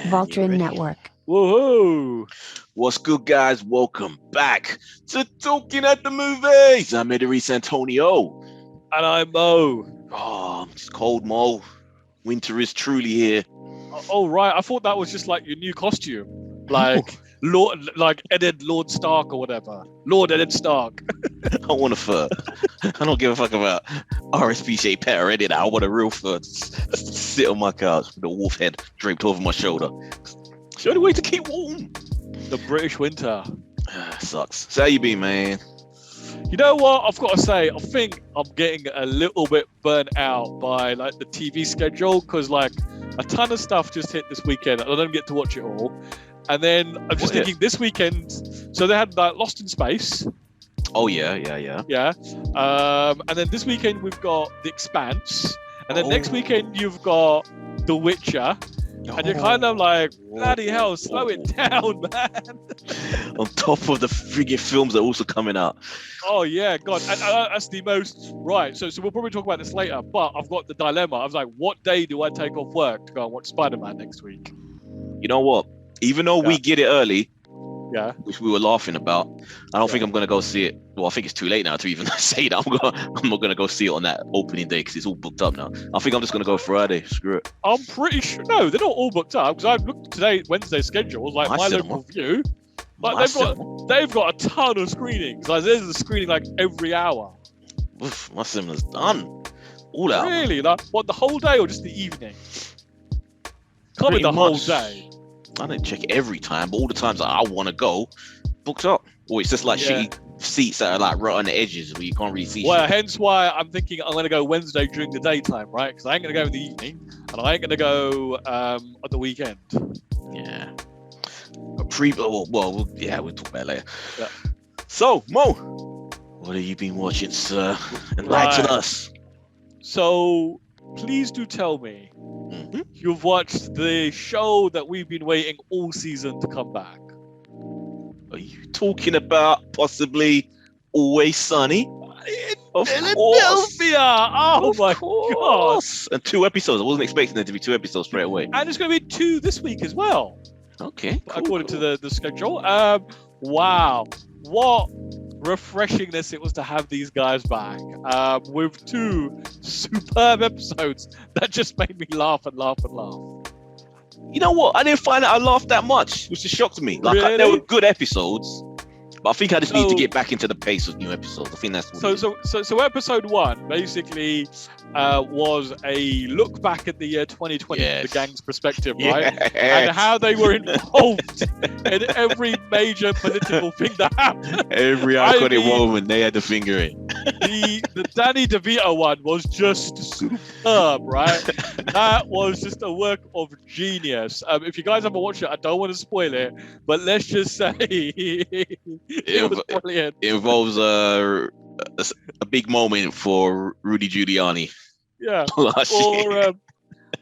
Voltron Network. Woohoo! What's good, guys? Welcome back to Talking at the Movies. I'm Idris Antonio. And I'm Mo. Oh, it's cold, Mo. Winter is truly here. Oh, right. I thought that was just like your new costume. Like Lord Stark or whatever. Lord Ed Stark. I want a fur. I don't give a fuck about RSPCA pet or anything. I want a real fur to sit on my couch with a wolf head draped over my shoulder. It's the only way to keep warm. The British winter. Sucks. So how you been, man? You know what? I've got to say, I think I'm getting a little bit burnt out by like the TV schedule because like a ton of stuff just hit this weekend. I don't get to watch it all. And then I'm just thinking this weekend, so they had like Lost in Space. Oh, yeah. Yeah. And then this weekend we've got The Expanse. And then next weekend you've got The Witcher. And you're kind of like, bloody hell, slow it down, man. On top of the friggin' films that are also coming out. Oh, yeah, God. And that's the most... Right, so we'll probably talk about this later, but I've got the dilemma. I was like, what day do I take off work to go and watch Spiderman next week? You know what? Even though we get it early, which we were laughing about, I don't think I'm going to go see it. Well, I think it's too late now to even say that. I'm not going to go see it on that opening day because it's all booked up now. I think I'm just going to go Friday. Screw it. I'm pretty sure. No, they're not all booked up because I've looked today, Wednesday's schedule, like my local view. Like they've got a ton of screenings. Like there's a screening like every hour. Oof, my cinema's done. All out. Really? Like what, the whole day or just the evening? Can't be the whole day. I don't check it every time, but all the times that I want to go, booked up. Or it's just like shitty seats that are like right on the edges where you can't really see shit. Hence why I'm thinking I'm going to go Wednesday during the daytime, right? Because I ain't going to go in the evening, and I ain't going to go at the weekend. Yeah. We'll talk about it later. Yeah. So, Mo, what have you been watching, sir? Enlighten us. So, please do tell me you've watched the show that we've been waiting all season to come back. Are you talking about possibly Always Sunny? In Philadelphia! Oh my god! And 2 episodes. I wasn't expecting there to be 2 episodes straight away. And it's going to be 2 this week as well. Okay. According to the schedule. Wow. What refreshingness it was to have these guys back with 2 superb episodes that just made me laugh and laugh and laugh. You know what? I didn't find that I laughed that much, which just shocked me. Like really? They were good episodes, but I think I just need to get back into the pace of new episodes. I think that's what so episode 1 basically was a look back at the year 2020 from the gang's perspective, right? Yes. And how they were involved in every major political thing that happened. Every iconic moment they had to finger in. The Danny DeVito one was just superb, right? That was just a work of genius. If you guys haven't watched it, I don't want to spoil it, but let's just say it was brilliant. It involves a big moment for Rudy Giuliani. Yeah.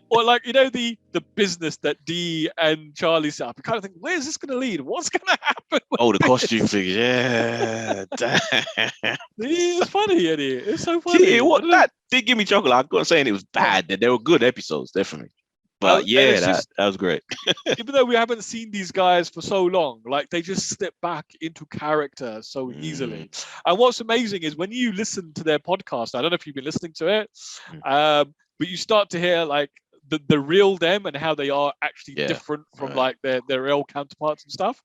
Or like, you know, the business that Dee and Charlie set up. You kind of think, where's this going to lead? What's going to happen? The costume figure. Yeah. It's funny, Eddie. It's so funny. That did give me chocolate. I'm not saying it was bad. They were good episodes, definitely. But that was great. Even though we haven't seen these guys for so long, like they just step back into character so easily. And what's amazing is when you listen to their podcast, I don't know if you've been listening to it, but you start to hear like the real them and how they are actually different from like their real counterparts and stuff.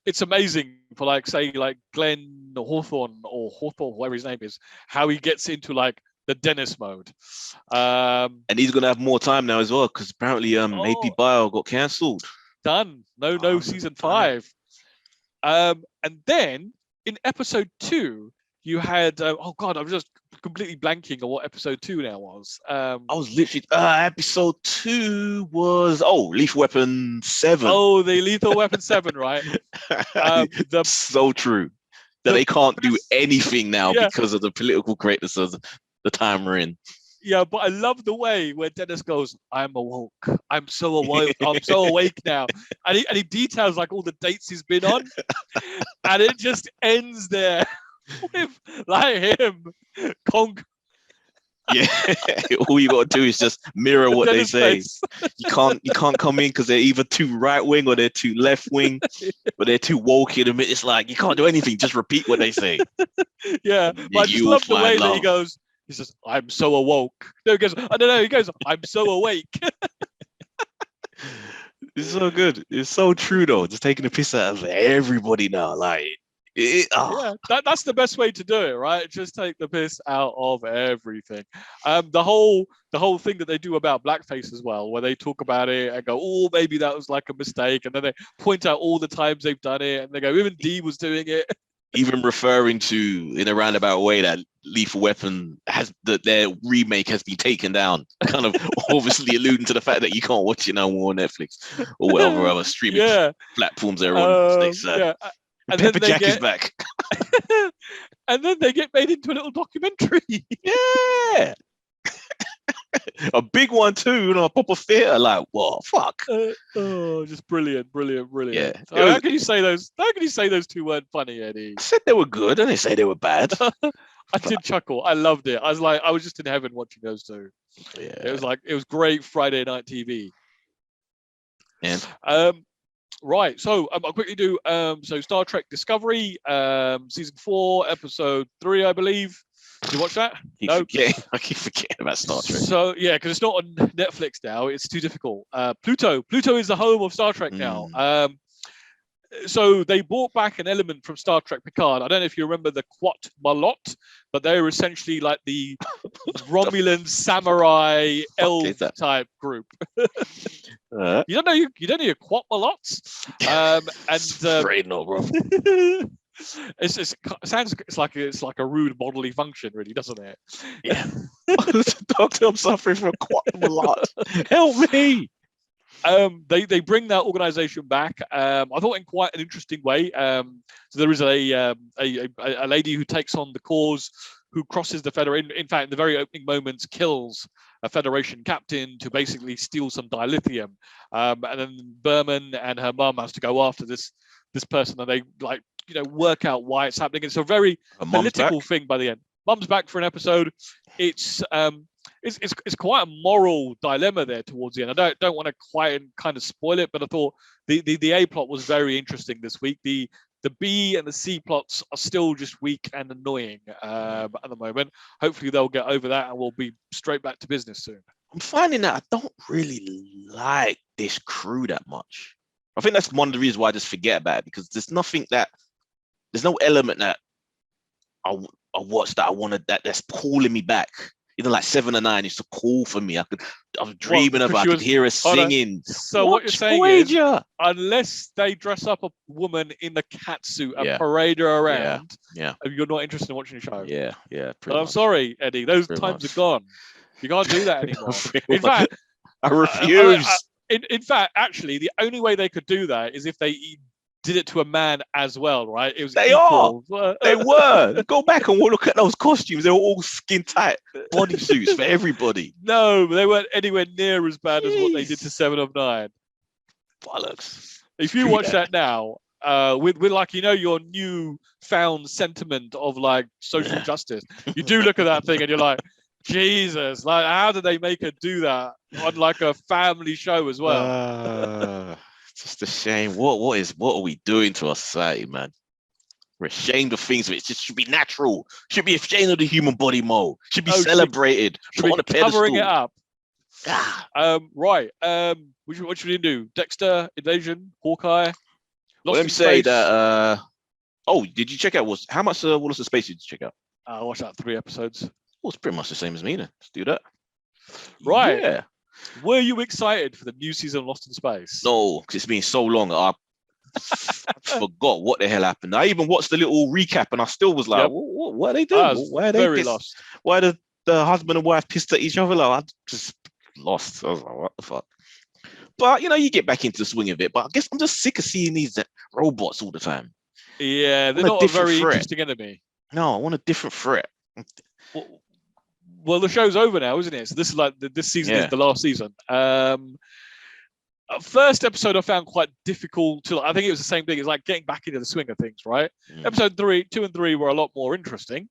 It's amazing for like, say, like Glenn Hawthorne or Hawthorne, whatever his name is, how he gets into like the Dennis mode. And he's going to have more time now as well, because apparently AP Bio got cancelled. Done. No season 5. And then in episode 2, you had, I'm just completely blanking on what episode 2 now was. I was literally, episode 2 was, Lethal Weapon 7. Oh, the Lethal Weapon 7, right? So true. That they can't do anything now because of the political correctness of the time we're in. Yeah, but I love the way where Dennis goes, I'm awoke. I'm so awake. I'm so awake now. And he details like all the dates he's been on. And it just ends there with like him Yeah, all you got to do is just mirror what they say. You can't come in because they're either too right wing or they're too left wing, or they're too woke in the middle. It's like you can't do anything. Just repeat what they say. Yeah, but I just love the way that he goes. He says, "I'm so awoke." No, he goes, "I don't know." He goes, "I'm so awake." It's so good. It's so true though. Just taking a piss out of everybody now. Like, yeah, that's the best way to do it, right? Just take the piss out of everything. The whole thing that they do about blackface as well, where they talk about it and go, "Oh, maybe that was like a mistake," and then they point out all the times they've done it, and they go, "Even D was doing it." Even referring to in a roundabout way that Lethal Weapon their remake has been taken down, kind of obviously alluding to the fact that you can't watch it now on Netflix or whatever other streaming platforms they're on. And Pepper Jack is back. And then they get made into a little documentary. Yeah. A big one too, a proper theater. Like, what? Fuck. Just brilliant. Yeah. How can you say those? How can you say those two weren't funny, Eddie? I said they were good. I didn't say they were bad. I did chuckle. I loved it. I was just in heaven watching those two. Yeah. It was great Friday night TV. And right. So I'll quickly do. So Star Trek Discovery, season 4, episode 3, I believe. Did you watch that? I keep forgetting about Star Trek. So yeah, because it's not on Netflix now. It's too difficult. Pluto is the home of Star Trek now. So they brought back an element from Star Trek Picard. I don't know if you remember the Quat Malot, but they were essentially like the Romulan samurai elf type group. You don't know your Quat Malots? Great, no, bro. It's like a rude bodily function, really, doesn't it? Yeah. Doctor, I'm suffering from Quat Malot. Help me. They bring that organization back. I thought in quite an interesting way. So there is a lady who takes on the cause, who crosses the Federation. In fact, in the very opening moments, kills a Federation captain to basically steal some dilithium. And then Berman and her mum has to go after this person, and they work out why it's happening. It's a very political thing by the end. Mum's back for an episode. It's quite a moral dilemma there towards the end. I don't want to quite kind of spoil it, but I thought the A plot was very interesting this week. The B and the C plots are still just weak and annoying at the moment. Hopefully they'll get over that and we'll be straight back to business soon. I'm finding that I don't really like this crew that much. I think that's one of the reasons why I just forget about it, because there's no element that I watched that I wanted that's pulling me back. Like 7 or 9 used to call for me. I was dreaming of it. I could hear her singing. So what you're saying is, unless they dress up a woman in the cat suit and parade her around, you're not interested in watching the show. Yeah. But I'm sorry, Eddie. Those times are gone. You can't do that anymore. In fact, I refuse. In fact, actually, the only way they could do that is if they did it to a man as well, right? It was They were. Go back and look at those costumes. They were all skin tight bodysuits for everybody. No, they weren't anywhere near as bad as what they did to 7 of 9. Bollocks. If you watch that now, with your new-found sentiment of like social justice, you do look at that thing and you're like, Jesus, like how did they make her do that on like a family show as well? Just a shame. What are we doing to our society, man? We're ashamed of things. It just should be natural. Should be ashamed of the human body mold. Should be celebrated. Should be covering it up. Right. What should we do? Dexter, Invasion, Hawkeye. Let me say that. Did you check out how much Wallace in Space did you check out? I watched out 3 episodes. Well, it's pretty much the same as me then. Let's do that. Right. Yeah. Were you excited for the new season of Lost in Space? No, because it's been so long. I forgot what the hell happened. I even watched the little recap and I still was like, what are they doing? Why are they very lost? Why did the husband and wife pissed at each other? Like, I just lost. I was like, what the fuck? But, you get back into the swing of it. But I guess I'm just sick of seeing these robots all the time. Yeah, they're not a very interesting enemy. No, I want a different threat. Well, the show's over now, isn't it? So this is this season is the last season. First episode I found quite difficult to. I think it was the same thing. It's like getting back into the swing of things, right? Episode 2 and 3 were a lot more interesting.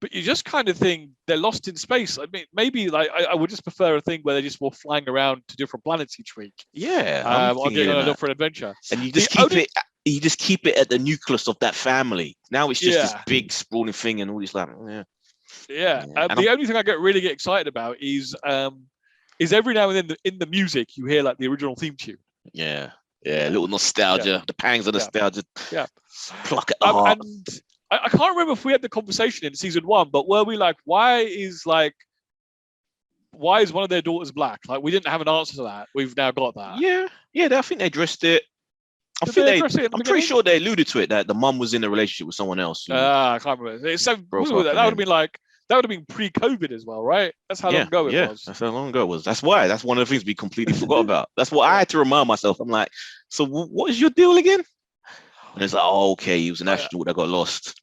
but you just kind of think they're lost in space. I mean, maybe like I would just prefer a thing where they just were flying around to different planets each week. Yeah, or getting on a different adventure. And you just keep it at the nucleus of that family. Now it's just this big sprawling thing, and all these like, the only thing I really get excited about is every now and then in the music you hear like the original theme tune. Yeah, a little nostalgia, the pangs of nostalgia. Yeah, pluck at the heart. And I can't remember if we had the conversation in season 1, but were we like, why is one of their daughters black? Like, we didn't have an answer to that. We've now got that. Yeah, I think they addressed it. I'm pretty sure they alluded to it, that the mum was in a relationship with someone else. I can't remember. That would have been pre-COVID as well, right? That's how long ago it was. That's how long ago it was. That's why. That's one of the things we completely forgot about. That's what I had to remind myself. I'm like, so what is your deal again? And it's like, oh, okay, he was an astronaut that got lost.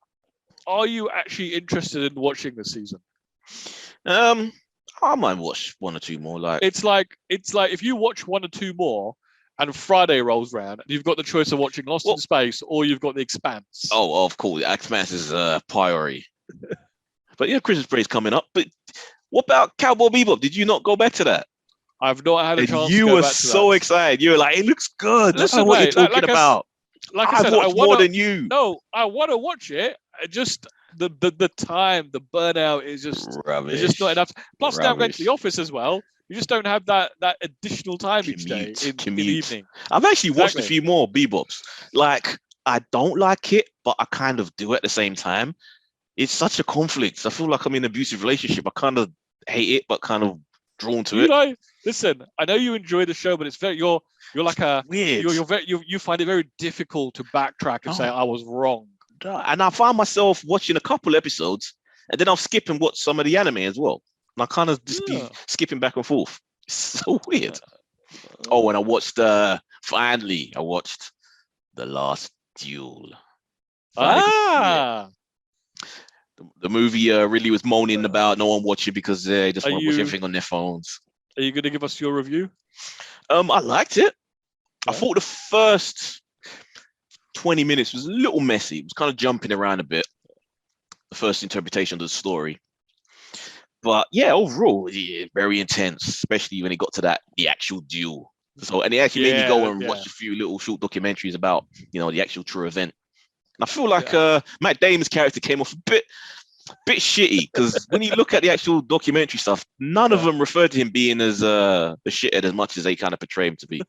Are you actually interested in watching this season? I might watch 1 or 2 more. Like it's like if you watch 1 or 2 more, and Friday rolls around, you've got the choice of watching Lost in Space or you've got The Expanse. Oh, of course, The Expanse is priority. But yeah, Christmas break is coming up. But what about Cowboy Bebop? Did you not go back to that? I've not had a chance. You were so excited. You were like, "It looks good." Listen, what you're talking about. Like I said, I've watched more than you. No, I want to watch it. Just the time, the burnout is just rubbish. It's just not enough. Plus, now I'm going to the office as well. You just don't have that additional time each day in the evening. I've actually watched a few more Bebops. Like, I don't like it, but I kind of do at the same time. It's such a conflict. I feel like I'm in an abusive relationship. I kind of hate it, but kind of drawn to it. Listen, I know you enjoy the show, but it's very you're like a weird. You find it very difficult to backtrack and say I was wrong. And I find myself watching a couple episodes, and then I'll skip and watch some of the anime as well. And I kind of just be skipping back and forth. It's so weird. Oh, and I watched finally I watched The Last Duel. The movie really was moaning about no one watching because they just want to watch everything on their phones. Are you going to give us your review? I liked it. I thought the first 20 minutes was a little messy. It was kind of jumping around a bit. The first interpretation of the story. But yeah, overall, very intense, especially when it got to the actual duel. So, and it actually made me go and watch a few little short documentaries about, the actual true event. And I feel like Matt Damon's character came off a bit shitty, because when you look at the actual documentary stuff, none of them refer to him being as a shithead as much as they kind of portray him to be.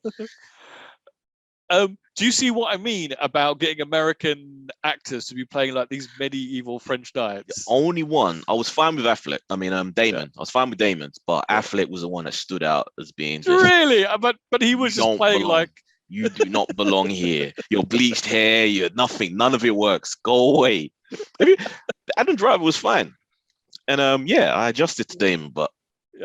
Do you see what I mean about getting American actors to be playing like these medieval French knights? The only one I was fine with Affleck. I mean, Damon. I was fine with Damon, but Affleck was the one that stood out as being really. But he was just playing like. You do not belong here. Your bleached hair, you're nothing. None of it works. Go away. Adam Driver was fine, and I adjusted to Damon, but he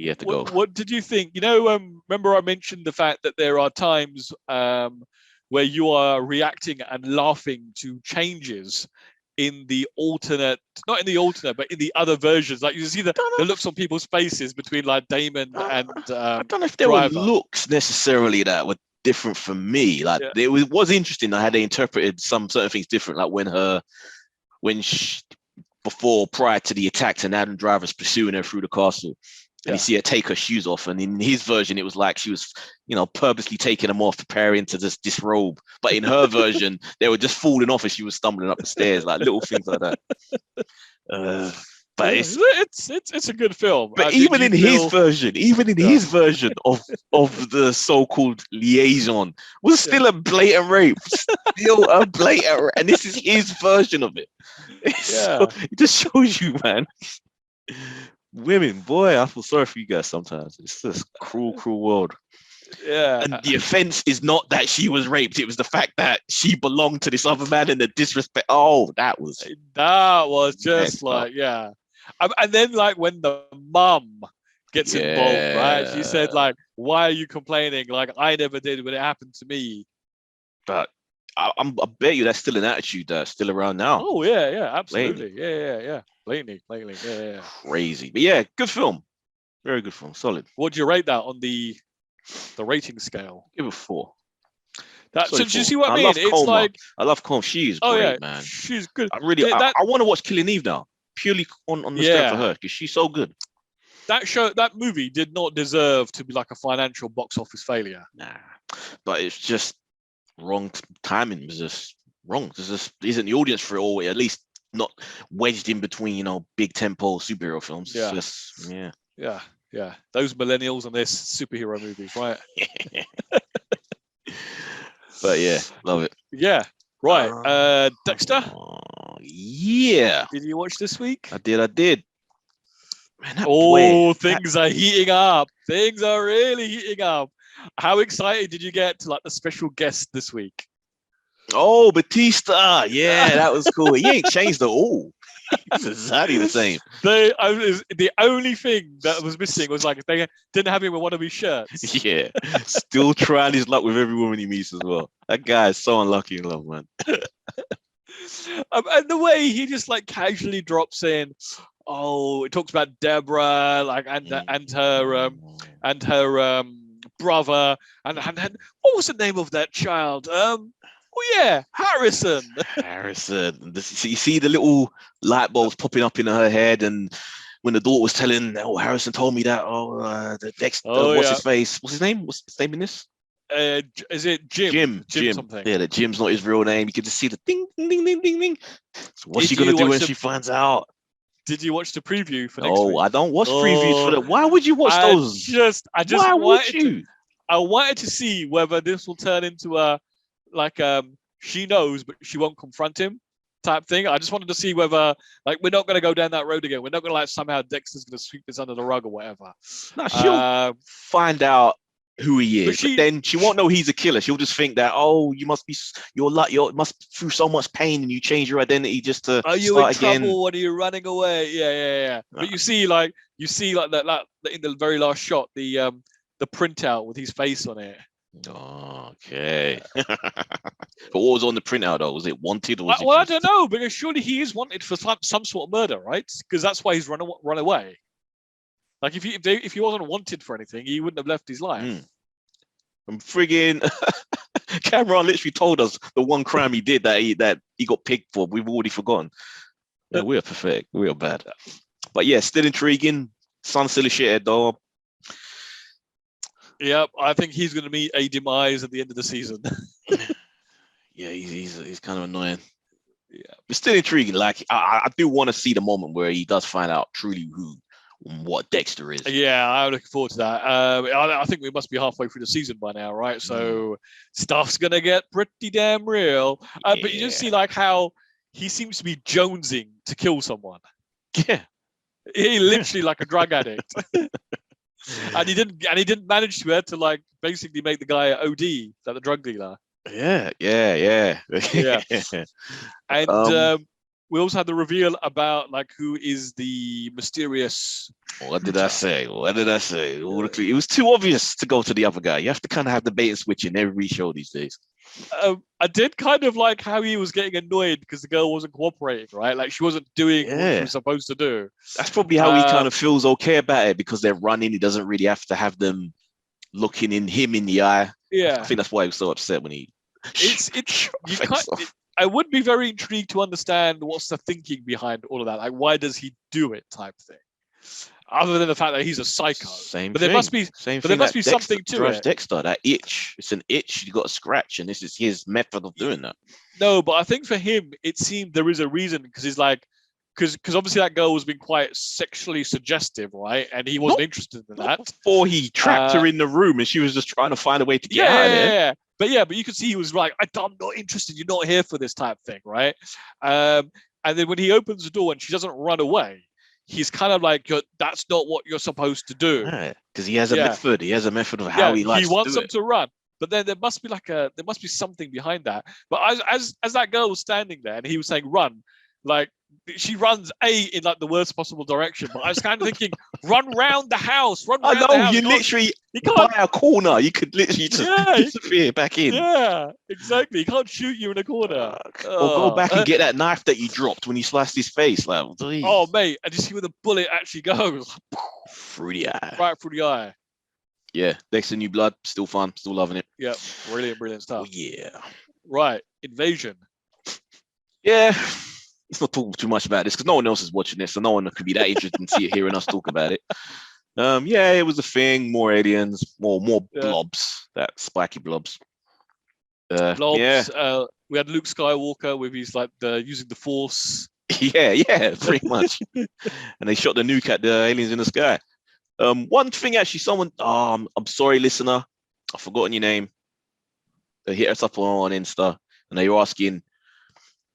had to go. What did you think? Remember I mentioned the fact that there are times where you are reacting and laughing to changes in the alternate, not in the alternate, but in the other versions. Like you see the looks on people's faces between like Damon and I don't know if there were looks necessarily that were different for me. Like it was interesting how they interpreted some certain things different. Like prior to the attack, and Adam Driver's pursuing her through the castle. And you see her take her shoes off, and in his version, it was like she was, purposely taking them off, preparing to just disrobe. But in her version, they were just falling off as she was stumbling up the stairs, like little things like that. But it's a good film. But even in his version of the so-called liaison, was still a blatant rape, and this is his version of it. So, it just shows you, man. Women, boy, I feel sorry for you guys sometimes. It's just cruel world. Yeah. And the offense is not that she was raped. It was the fact that she belonged to this other man, and the disrespect. Oh, that was just like, and then like when the mum gets involved, right? She said like, why are you complaining? Like, I never did when it happened to me. But I bet you that's still an attitude that's still around now. Oh yeah, absolutely. Yeah. Blatantly, yeah. Crazy. But yeah, good film. Very good film. Solid. What do you rate that on the rating scale? Give it 4. So do you see what I mean? It's like I love Coma. She is great, man. She's good. I want to watch Killing Eve now, purely on the strength of her, because she's so good. That movie did not deserve to be like a financial box office failure. Nah, but it's just wrong timing. It was just wrong. There just isn't the audience for it, or at least not wedged in between, big tempo superhero films. Yeah. It's just, yeah. Those millennials and their superhero movies, right? But yeah, love it. Yeah, right. Dexter? Yeah. Did you watch this week? I did. Man, things are heating up. Things are really heating up. How excited did you get to like the special guest this week? Oh, Batista. Yeah, that was cool. He ain't changed at all. He's exactly the same. The only thing that was missing was like they didn't have him in one of his shirts. Yeah, still trying his luck with every woman he meets as well. That guy is so unlucky in love, man. And the way he just like casually drops in, it talks about Deborah, like and her brother, and what was the name of that child? Harrison. You see the little light bulbs popping up in her head, and when the daughter was telling, Harrison told me that. The Dexter, what's his face? What's his name? What's his name in this? Is it Jim? Jim something. Yeah, that Jim's not his real name. You can just see the ding, ding, ding, ding, ding, ding. So what's she gonna do when she finds out? Did you watch the preview for next week? I don't watch previews for that. Why would you watch those? I wanted to see whether this will turn into a she knows but she won't confront him type thing. I just wanted to see whether we're not going to go down that road again. We're not going to somehow Dexter's going to sweep this under the rug or whatever. No, she'll find out who he is, but then she won't know he's a killer. She'll just think that you must be through so much pain and you change your identity just to are you start in trouble again. Or are you running away? Yeah. But you see that in the very last shot the printout with his face on it. Okay. But what was on the printout though? Was it wanted or was it I don't know, because surely he is wanted for some sort of murder, right? Because that's why he's run away. Like if he wasn't wanted for anything, he wouldn't have left his life. I'm friggin' Cameron literally told us the one crime he did that he got picked for. We've already forgotten. Yeah, we are pathetic. We are bad. But yeah, still intriguing. Sun still a shithead though. Yep, I think he's going to meet a demise at the end of the season. Yeah, he's kind of annoying. Yeah, but still intriguing. Like I do want to see the moment where he does find out truly what Dexter is. Yeah, I'm looking forward to that. I think we must be halfway through the season by now, right? So stuff's gonna get pretty damn real. But you just see how he seems to be jonesing to kill someone. Yeah, he literally like a drug addict. And he didn't manage to basically make the guy OD, like the drug dealer. Yeah. And we also had the reveal about who is the mysterious. What did I say? It was too obvious to go to the other guy. You have to kind of have the bait and switch in every show these days. I did kind of like how he was getting annoyed because the girl wasn't cooperating, right? Like she wasn't doing what she was supposed to do. That's probably how he kind of feels okay about it, because they're running. He doesn't really have to have them looking him in the eye. Yeah, I think that's why he was so upset when he. I would be very intrigued to understand what's the thinking behind all of that. Like, why does he do it, type thing. Other than the fact that he's a psycho. There must be something to it. Dexter, that itch. It's an itch you got to scratch, and this is his method of doing that. No, but I think for him, it seemed there is a reason, because he's because obviously that girl was being quite sexually suggestive, right? And he wasn't interested in that. Before he trapped her in the room, and she was just trying to find a way to get out of there. Yeah. But you could see he was like, I'm not interested. You're not here for this type thing, right? And then when he opens the door and she doesn't run away, he's kind of like, that's not what you're supposed to do. Because he has a method. He has a method of how he likes to do it. He wants them to run. But then there must be something behind that. But as that girl was standing there and he was saying run, she runs in the worst possible direction. But I was kind of thinking, run round the house. The house. You can't buy a corner. You could literally just disappear back in. Yeah, exactly. He can't shoot you in a corner. Or go back and get that knife that you dropped when you sliced his face. Oh, mate, and you see where the bullet actually goes. Through the eye. Right through the eye. Yeah, Dexter New Blood, still fun, still loving it. Yeah, brilliant stuff. Oh, yeah. Right, Invasion. Yeah, let's not talk too much about this because no one else is watching this, so no one could be that interested in hearing us talk about it. Yeah, it was a thing. More aliens, more blobs, that spiky blobs. Blobs. Yeah. We had Luke Skywalker with his using the Force. Yeah, pretty much. And they shot the nuke at the aliens in the sky. One thing actually, someone, I'm sorry, listener, I've forgotten your name. They hit us up on Insta and they were asking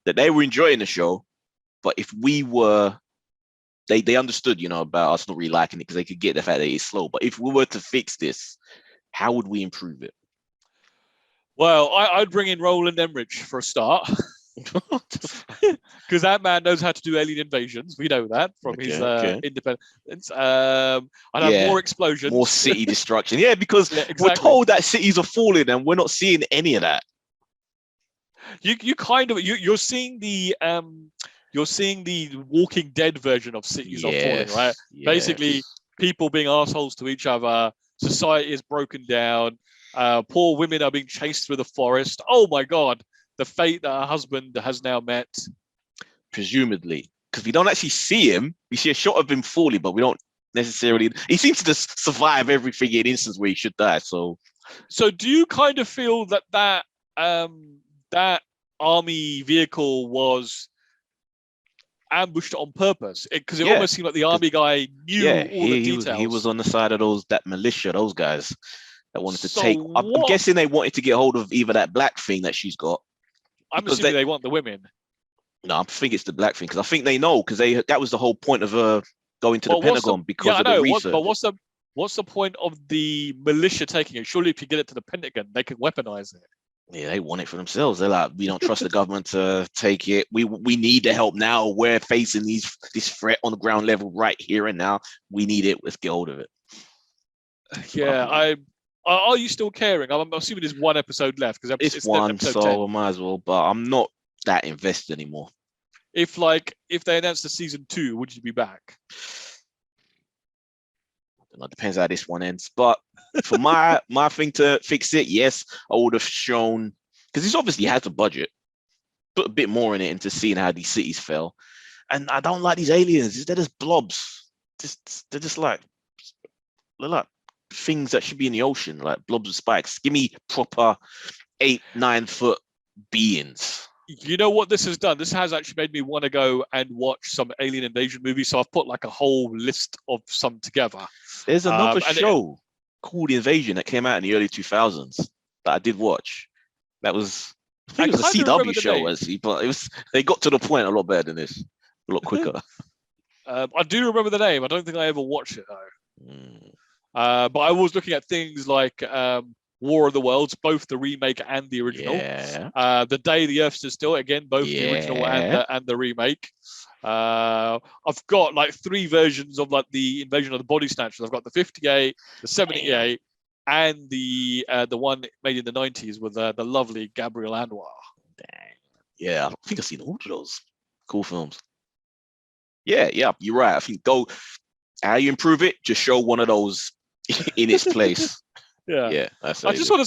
that they were enjoying the show, but if we were, they understood, about us not really liking it because they could get the fact that it's slow. But if we were to fix this, how would we improve it? Well, I'd bring in Roland Emmerich for a start. Because that man knows how to do alien invasions. We know that from his Independence. I'd have more explosions, more city destruction. Yeah, because we're told that cities are falling, and we're not seeing any of that. You're seeing the Walking Dead version of cities are falling, right? Yes. Basically, people being assholes to each other. Society is broken down. Poor women are being chased through the forest. Oh my God. The fate that her husband has now met. Presumably, because we don't actually see him. We see a shot of him falling, but we don't necessarily. He seems to just survive everything in instance where he should die. So do you kind of feel that army vehicle was ambushed on purpose? Because it almost seemed like the army guy knew all the details. He was on the side of that militia, those guys that wanted to take. I'm guessing they wanted to get hold of either that black thing that she's got. I'm assuming they want the women. No, I think it's the black thing because I think they know because that was the whole point of going to the Pentagon because of the research. But what's the point of the militia taking it? Surely, if you get it to the Pentagon, they can weaponize it. Yeah, they want it for themselves. They're like, we don't trust the government to take it. We need the help now. We're facing this threat on the ground level right here and now. We need it. Let's get hold of it. Yeah, are you still caring? I'm assuming there's one episode left because it's one, so 10. I might as well. But I'm not that invested anymore. If they announced the season 2, would you be back? It depends how this one ends. But for my thing to fix it, yes, I would have shown because this obviously has a budget. Put a bit more in it into seeing how these cities fell. And I don't like these aliens. They're just blobs. They're like things that should be in the ocean, like blobs with spikes. Give me proper 8-9 foot beings. You know what this has done? This has actually made me want to go and watch some alien invasion movies. So I've put like a whole list of some together. There's another show called Invasion that came out in the early 2000s that I did watch. That was I think it was a CW show, actually, but they got to the point a lot better than this, a lot quicker. I do remember the name. I don't think I ever watched it though. But I was looking at things like War of the Worlds, both the remake and the original. Yeah. The Day the Earth Stood Still, again, both the original and the remake. I've got like 3 versions of like the Invasion of the Body Snatchers. I've got the 58, the 78, and the one made in the 90s with the lovely Gabrielle Anwar. Dang. Yeah, I think I've seen all of those cool films. Yeah, you're right. I think how you improve it, just show one of those in its place. Yeah. I just want to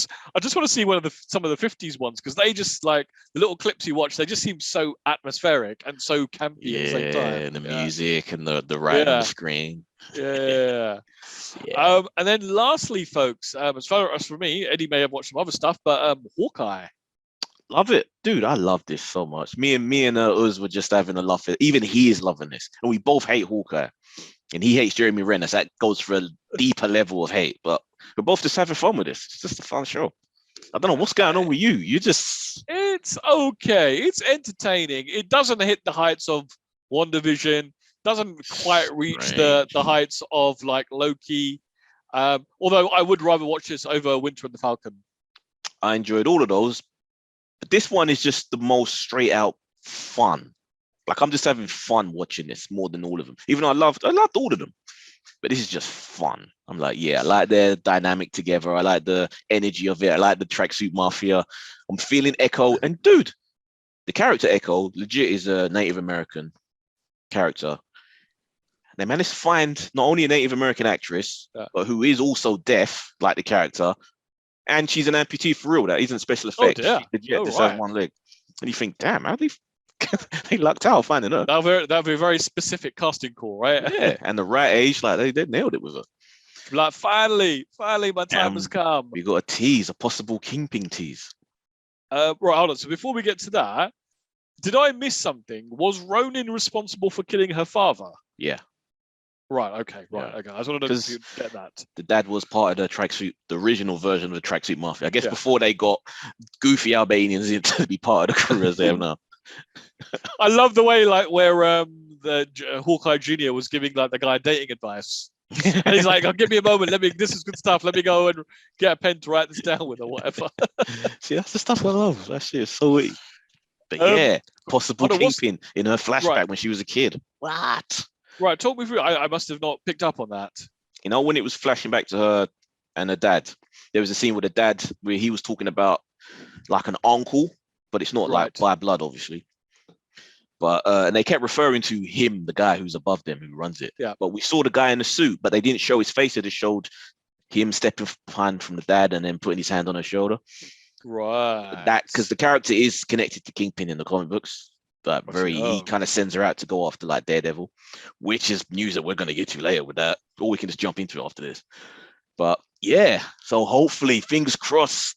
see some of the 50s ones because they just like the little clips you watch. They just seem so atmospheric and so campy at the same time. And the music and the writing on the screen. Yeah. And then lastly, folks, as far as for me, Eddie may have watched some other stuff, but Hawkeye. Love it, dude. I love this so much. Me and Uz were just having a laugh. Even he is loving this, and we both hate Hawkeye, and he hates Jeremy Renner. So that goes for a deeper level of hate. But we're both just having fun with this. It's just a fun show. I don't know what's going on with you. It's okay. It's entertaining. It doesn't hit the heights of WandaVision. Doesn't quite reach the heights of like Loki. Although I would rather watch this over Winter and the Falcon. I enjoyed all of those. But this one is just the most straight out fun. Like I'm just having fun watching this more than all of them. Even though I loved all of them. But this is just fun. I'm like, I like their dynamic together. I like the energy of it. I like the tracksuit mafia. I'm feeling Echo. And dude, the character Echo legit is a Native American character. They managed to find not only a Native American actress, but who is also deaf, like the character, and she's an amputee for real. That isn't special effects. Oh, She just has one leg. And you think, damn, how they lucked out finding her. That'd be a very specific casting call, right? Yeah, and the right age, like they nailed it with her. Like finally, my time has come. We got a tease, a possible Kingpin tease. Right, hold on. So before we get to that, did I miss something? Was Ronin responsible for killing her father? Yeah. Right. Okay. Right. Yeah. Okay. I just wanted to get that. The dad was part of the tracksuit, the original version of the tracksuit mafia. I guess before they got goofy Albanians in to be part of the crew as they have now. I love the way where the Hawkeye Jr. was giving the guy dating advice. And he's like, "Oh, give me a moment. This is good stuff. Let me go and get a pen to write this down with or whatever." See, that's the stuff I love. That shit is so witty. But possible Kingpin in her flashback when she was a kid. What? Right, talk me through. I must have not picked up on that. You know, when it was flashing back to her and her dad, there was a scene with the dad where he was talking about like an uncle, but it's not like by blood, obviously. But and they kept referring to him, the guy who's above them, who runs it. Yeah. But we saw the guy in the suit, but they didn't show his face. They just showed him stepping behind from the dad and then putting his hand on her shoulder. Right. That because the character is connected to Kingpin in the comic books. But he kind of sends her out to go after like Daredevil, which is news that we're going to get to later with that. Or we can just jump into it after this. But yeah, so hopefully, fingers crossed,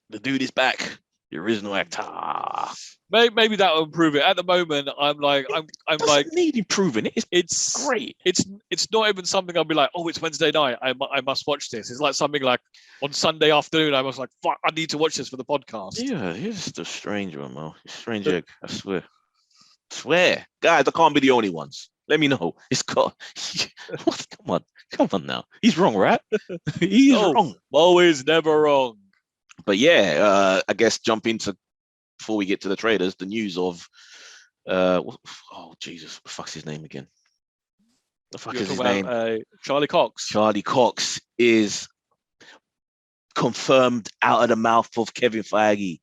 the dude is back, the original actor. Maybe that will improve it. At the moment, I'm like, need improving. It's great. It's not even something I'll be like, oh, it's Wednesday night. I must watch this. It's like something like on Sunday afternoon. I was like, fuck, I need to watch this for the podcast. Yeah, he's just a strange one, Mo. Strange egg. I swear, guys, I can't be the only ones. Let me know. It's got. Come on now. He's wrong, right? He's wrong. Mo is never wrong. But yeah, I guess jump into. Before we get to the trailers, the news of Jesus, what the fuck's his name again? The fuck is his name? Charlie Cox. Charlie Cox is confirmed out of the mouth of Kevin Feige,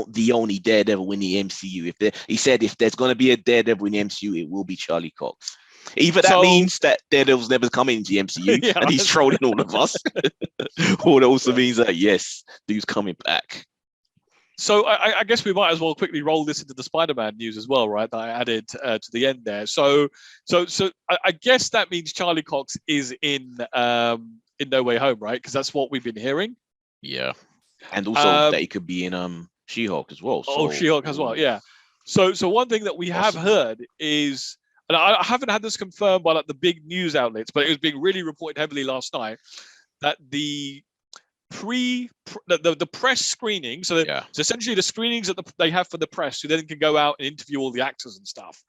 the only Daredevil in the MCU. He said if there's going to be a Daredevil in the MCU, it will be Charlie Cox. Either that means that Daredevil's never coming into the MCU and he's trolling all of us, or it also means that yes, dude's coming back. So I guess we might as well quickly roll this into the Spider-Man news as well, right? That I added to the end there. So I guess that means Charlie Cox is in No Way Home, right? Because that's what we've been hearing. Yeah, and also that he could be in She-Hulk as well. So, She-Hulk as well, yeah. So one thing that we have heard is, and I haven't had this confirmed by the big news outlets, but it was being really reported heavily last night that the press screening, so essentially the screenings that they have for the press, who then can go out and interview all the actors and stuff.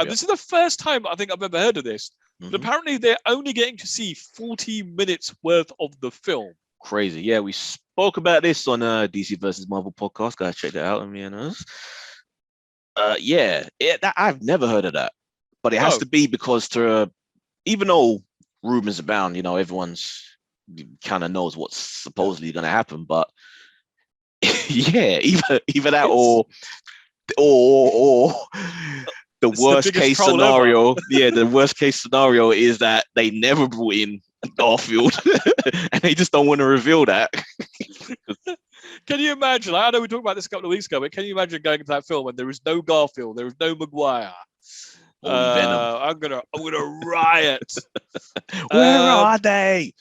This is the first time I think I've ever heard of this. Mm-hmm. But apparently they're only getting to see 40 minutes worth of the film. Crazy. Yeah, we spoke about this on DC versus Marvel podcast. Guys, check that out. I've never heard of that, but it has to be because even though rumors abound, everyone's kind of knows what's supposedly going to happen, but either that or the worst case scenario. The worst case scenario is that they never brought in Garfield and they just don't want to reveal that. Can you imagine? I know we talked about this a couple of weeks ago, but can you imagine going into that film and there is no Garfield, there is no Maguire? Venom. I'm gonna riot. Where are they?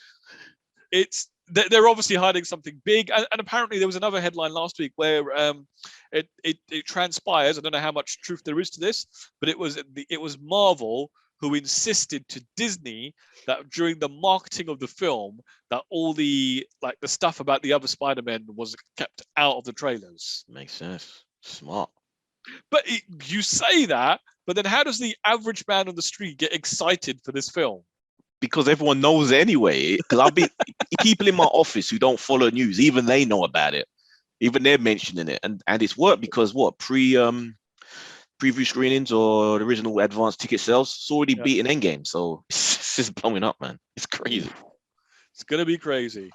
They're obviously hiding something big, and apparently there was another headline last week where it transpires. I don't know how much truth there is to this, but it was Marvel who insisted to Disney that during the marketing of the film that all the stuff about the other Spider-Man was kept out of the trailers. Makes sense. Smart. But you say that, but then how does the average man on the street get excited for this film? Because everyone knows anyway. Because I'll be people in my office who don't follow news, even they know about it. Even they're mentioning it, and it's worked because preview screenings or the original advanced ticket sales, it's already beaten Endgame, so it's just blowing up, man. It's crazy. It's gonna be crazy.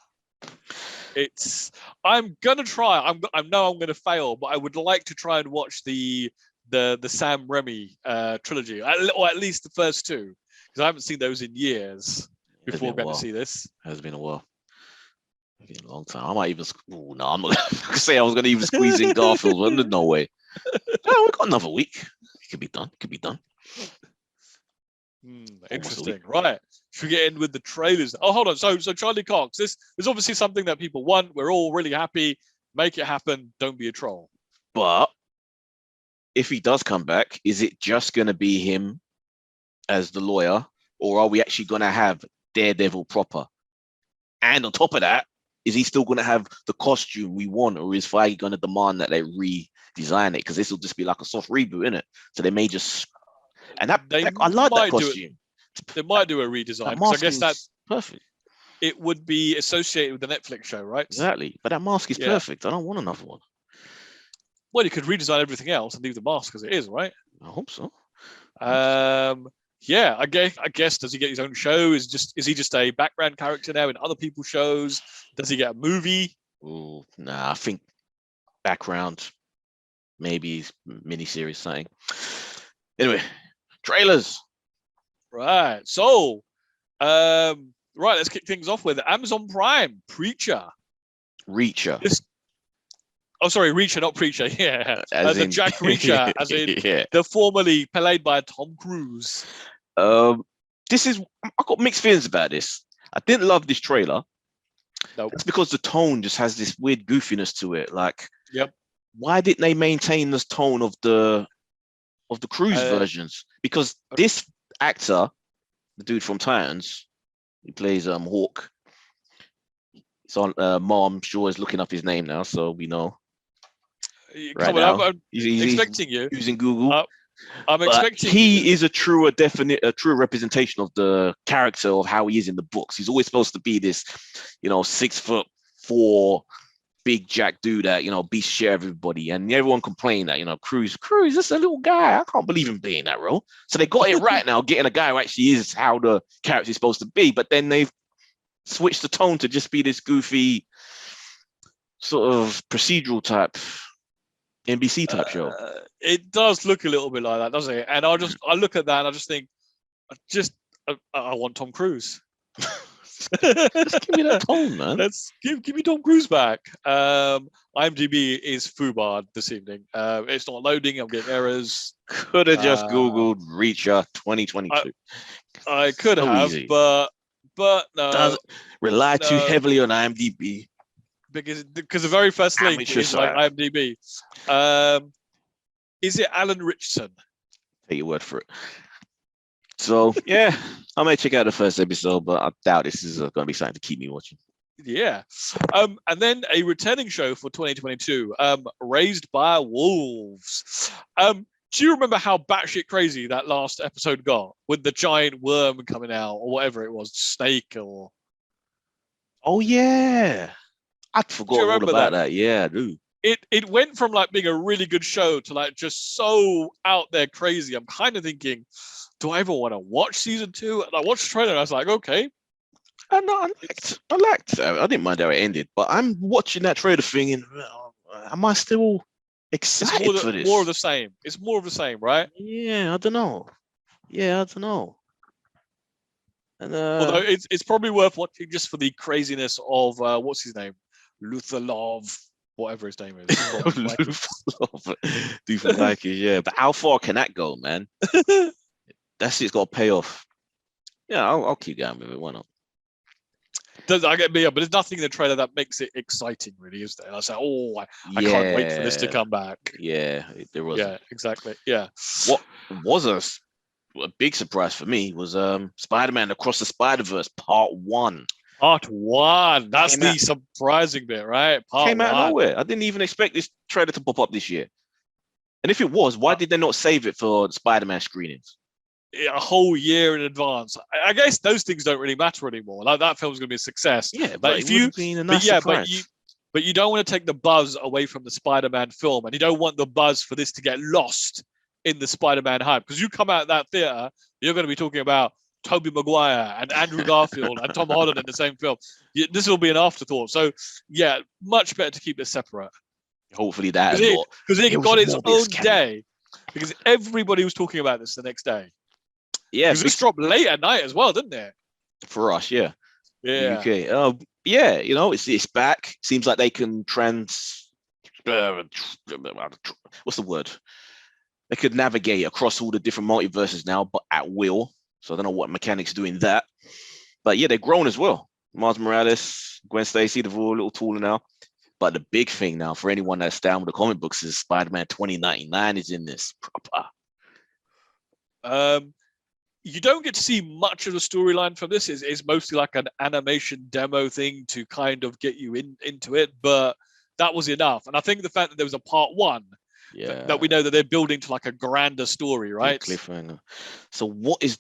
I'm gonna try. I know I'm gonna fail, but I would like to try and watch the the Sam Raimi trilogy, or at least the first two, because I haven't seen those in years before getting to see this. It has been a while. It's been a long time. I might even. Oh no, I'm not gonna say I was gonna even squeeze in Garfield. But there's no way. Oh, we got another week. It could be done. It could be done. Interesting, right? Should we get in with the trailers? Oh, hold on. So Charlie Cox. This is obviously something that people want. We're all really happy. Make it happen. Don't be a troll. But if he does come back, is it just going to be him as the lawyer, or are we actually going to have Daredevil proper? And on top of that, is he still going to have the costume we want, or is Feige going to demand that they redesign it? Because this will just be like a soft reboot, isn't it? So they may just. And I like that costume. They might do a redesign. That I guess that's perfect. It would be associated with the Netflix show, right? Exactly. But that mask is perfect. I don't want another one. Well, you could redesign everything else and leave the mask as it is, right? I hope so. Yeah, I guess does he get his own show? Is he just a background character now in other people's shows? Does he get a movie? Ooh, nah, I think background, maybe miniseries something. Anyway, trailers. Right. So, right, let's kick things off with Amazon Prime, Reacher. Reacher, not Preacher. Yeah, as in Jack Reacher, as in the formerly played by Tom Cruise. I got mixed feelings about this. I didn't love this trailer. Nope. It's because the tone just has this weird goofiness to it. Like, why didn't they maintain this tone of the Cruise versions? Because this actor, the dude from Titans, he plays Hawk. It's on Mom, I'm sure, is looking up his name now, so we know. Right now, I'm expecting you using Google. I'm expecting he is a true representation of the character of how he is in the books. He's always supposed to be this, 6'4" big jack dude that beats shit everybody, and everyone complained that Cruise, this a little guy. I can't believe him playing that role. So they got it right now, getting a guy who actually is how the character is supposed to be. But then they've switched the tone to just be this goofy sort of procedural type NBC type show. It does look a little bit like that, doesn't it? And I look at that and I just think, I want Tom Cruise. Just give me that tone, man. Let's give me Tom Cruise back. IMDb is foobarred this evening. It's not loading. I'm getting errors. Could have just Googled Reacher 2022. I could have, easy. but no. Doesn't rely too heavily on IMDb. Because the very first link is like IMDb. Is it Alan Richardson? Take your word for it. So yeah, I may check out the first episode, but I doubt this is going to be something to keep me watching. Yeah. And then a returning show for 2022, Raised by Wolves. Do you remember how batshit crazy that last episode got with the giant worm coming out or whatever it was, snake or? Oh yeah, I forgot all about that. Yeah, I do. It went from like being a really good show to like just so out there crazy. I'm kind of thinking, do I ever want to watch season 2? And I watched the trailer and I was like, okay. I liked. I didn't mind how it ended, but I'm watching that trailer thing and am I still excited for this? More of the same. It's more of the same, right? Yeah, I don't know. And although it's probably worth watching just for the craziness of what's his name, Luther Love, whatever his name is. Dude from Vikings, yeah. But how far can that go, man? It's got to pay off. Yeah, I'll keep going with it. Why not? I get me up, but there's nothing in the trailer that makes it exciting, really, is there? I say, I can't wait for this to come back. Yeah, there was. Yeah, exactly. Yeah. What was a big surprise for me was Spider-Man Across the Spider-Verse Part 1. Part 1. That's the surprising bit, right? Came out of nowhere. I didn't even expect this trailer to pop up this year. And if it was, why did they not save it for the Spider-Man screenings? A whole year in advance. I guess those things don't really matter anymore. Like that film's going to be a success. Yeah, but if you, but you don't want to take the buzz away from the Spider-Man film, and you don't want the buzz for this to get lost in the Spider-Man hype. Because you come out of that theater, you're going to be talking about Tobey Maguire and Andrew Garfield and Tom Holland in the same film. This will be an afterthought. So yeah, much better to keep this separate. Hopefully that because it got its own day. because everybody was talking about this the next day. Yeah, because this dropped late at night as well, didn't it? For us, yeah. Yeah. UK. Yeah, you know, it's back. Seems like they can what's the word? They could navigate across all the different multiverses now, but at will. So I don't know what mechanics doing that. But yeah, they're grown as well. Miles Morales, Gwen Stacy, they're all a little taller now. But the big thing now for anyone that's down with the comic books is Spider-Man 2099 is in this proper. You don't get to see much of the storyline from this. It's mostly like an animation demo thing to kind of get you into it, but that was enough. And I think the fact that there was a part one, that we know that they're building to like a grander story, right? Cliffhanger. So what is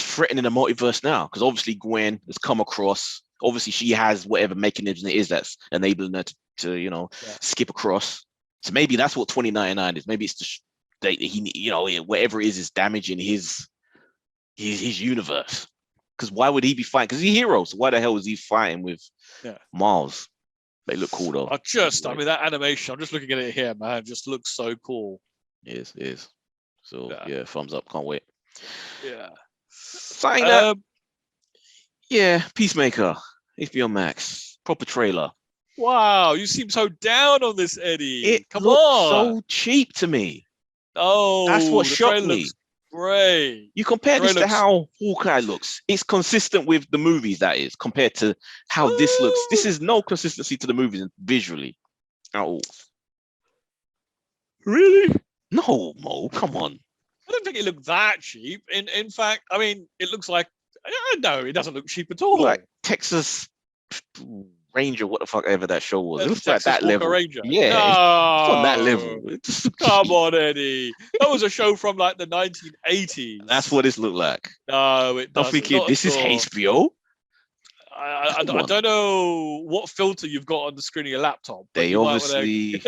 threatening the multiverse now? Because obviously Gwen has come across. Obviously she has whatever mechanism it is that's enabling her to skip across. So maybe that's what 2099 is. Maybe it's just he whatever it is damaging his universe. Because why would he be fighting? Because he's a hero. So why the hell is he fighting with Miles? They look cool though. I mean, that animation, I'm just looking at it here, man. It just looks so cool. It is. So yeah, thumbs up. Can't wait. Yeah. Saying that, Peacemaker, HBO Max, proper trailer. Wow, you seem so down on this, Eddie. It Come looks on. so cheap to me. Oh, that's what shocked me. Great. You compare this to how Hawkeye looks. It's consistent with the movies, that is, compared to how this looks. This is no consistency to the movies visually at all. Really? No, Mo, come on. I don't think it looked that cheap. In fact, I mean, it looks like no, it doesn't look cheap at all. Like Texas Ranger, what the fuck ever that show was. It looks like that level. Ranger. Yeah, no. it's on that level. Come on, Eddie. That was a show from like the 1980s. That's what this looked like. No, it doesn't. I'm thinking, this is HBO? I don't know what filter you've got on the screen of your laptop. They obviously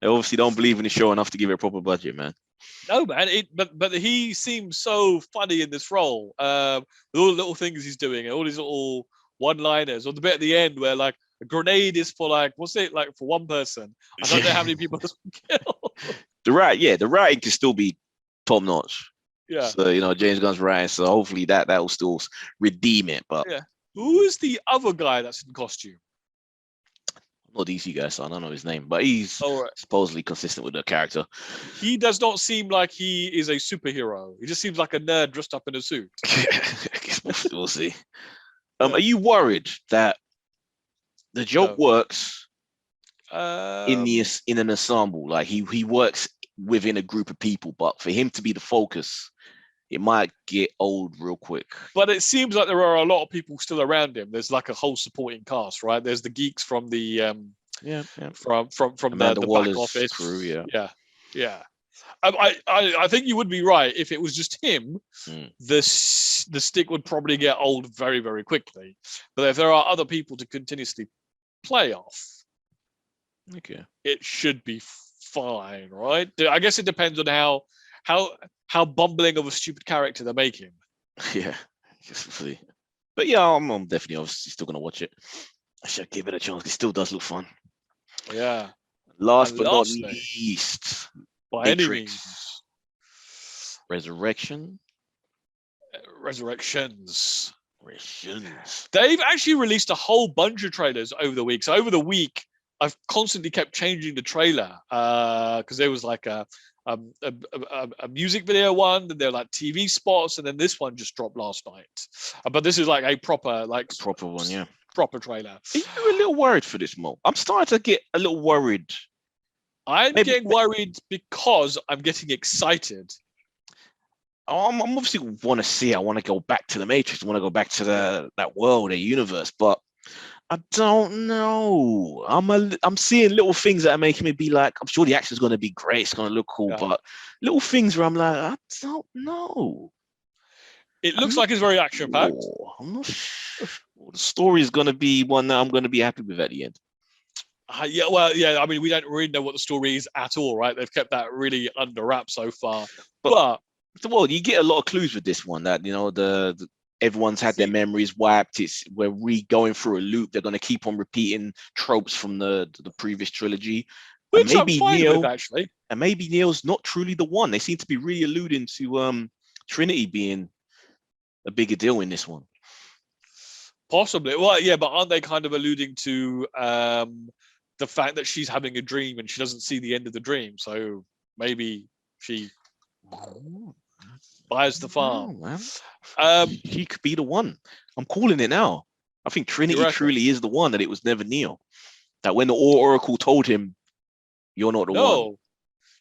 don't believe in the show enough to give it a proper budget, man. No, man. But he seems so funny in this role. With all the little things he's doing, and all these little one-liners, or the bit at the end where like a grenade is for like, what's it like for one person? I don't know how many people this will kill. The writing can still be top notch. Yeah. So James Gunn's writing, so hopefully that will still redeem it. But yeah, who is the other guy that's in costume? I'm not DC guy, so I don't know his name, but he's supposedly consistent with the character. He does not seem like he is a superhero. He just seems like a nerd dressed up in a suit. I guess we'll see. Are you worried that the joke works in an ensemble? Like he works within a group of people, but for him to be the focus, it might get old real quick. But it seems like there are a lot of people still around him. There's like a whole supporting cast, right? There's the geeks from the from the back office crew, yeah. I think you would be right if it was just him. The stick would probably get old very, very quickly. But if there are other people to continuously play off, it should be fine, right? I guess it depends on how bumbling of a stupid character they're making. Yeah, but yeah, I'm definitely obviously still gonna watch it. I should give it a chance. It still does look fun. Yeah. Last but not least, by any means, Resurrections. They've actually released a whole bunch of trailers over the week. So over the week, I've constantly kept changing the trailer because there was like a music video one, then there were like TV spots, and then this one just dropped last night. But this is like a proper one, yeah. Proper trailer. Are you a little worried for this, Mo? I'm starting to get a little worried. I'm getting worried because I'm getting excited. I'm obviously want to see. I want to go back to the Matrix. I want to go back to that world, the universe. But I don't know. I'm seeing little things that are making me be like, I'm sure the action's going to be great. It's going to look cool. Yeah. But little things where I'm like, I don't know. It looks like it's very action-packed. I'm not sure. The story is going to be one that I'm going to be happy with at the end. I mean, we don't really know what the story is at all, right? They've kept that really under wraps so far. But you get a lot of clues with this one that, everyone's had their memories wiped. We're going through a loop. They're going to keep on repeating tropes from the previous trilogy. Which I'm fine with, actually. And maybe Neo's not truly the one. They seem to be really alluding to Trinity being a bigger deal in this one. Possibly. Well, yeah, but aren't they kind of alluding to the fact that she's having a dream and she doesn't see the end of the dream? So maybe she buys the farm. She could be the one. I'm calling it now. I think Trinity truly is the one, that it was never Neo. That when the Oracle told him, "You're not the one."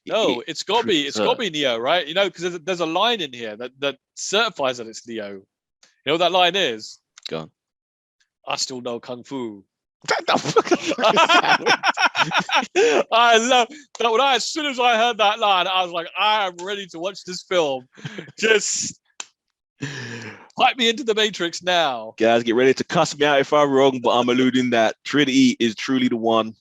No, it's got to be Neo, right? You know, because there's a line in here that certifies that it's Neo. You know what that line is? Go on. I still know Kung Fu. I love that. As soon as I heard that line, I was like, I am ready to watch this film. Just pipe me into the Matrix now. Guys, get ready to cuss me out if I'm wrong, but I'm alluding that Trinity is truly the one.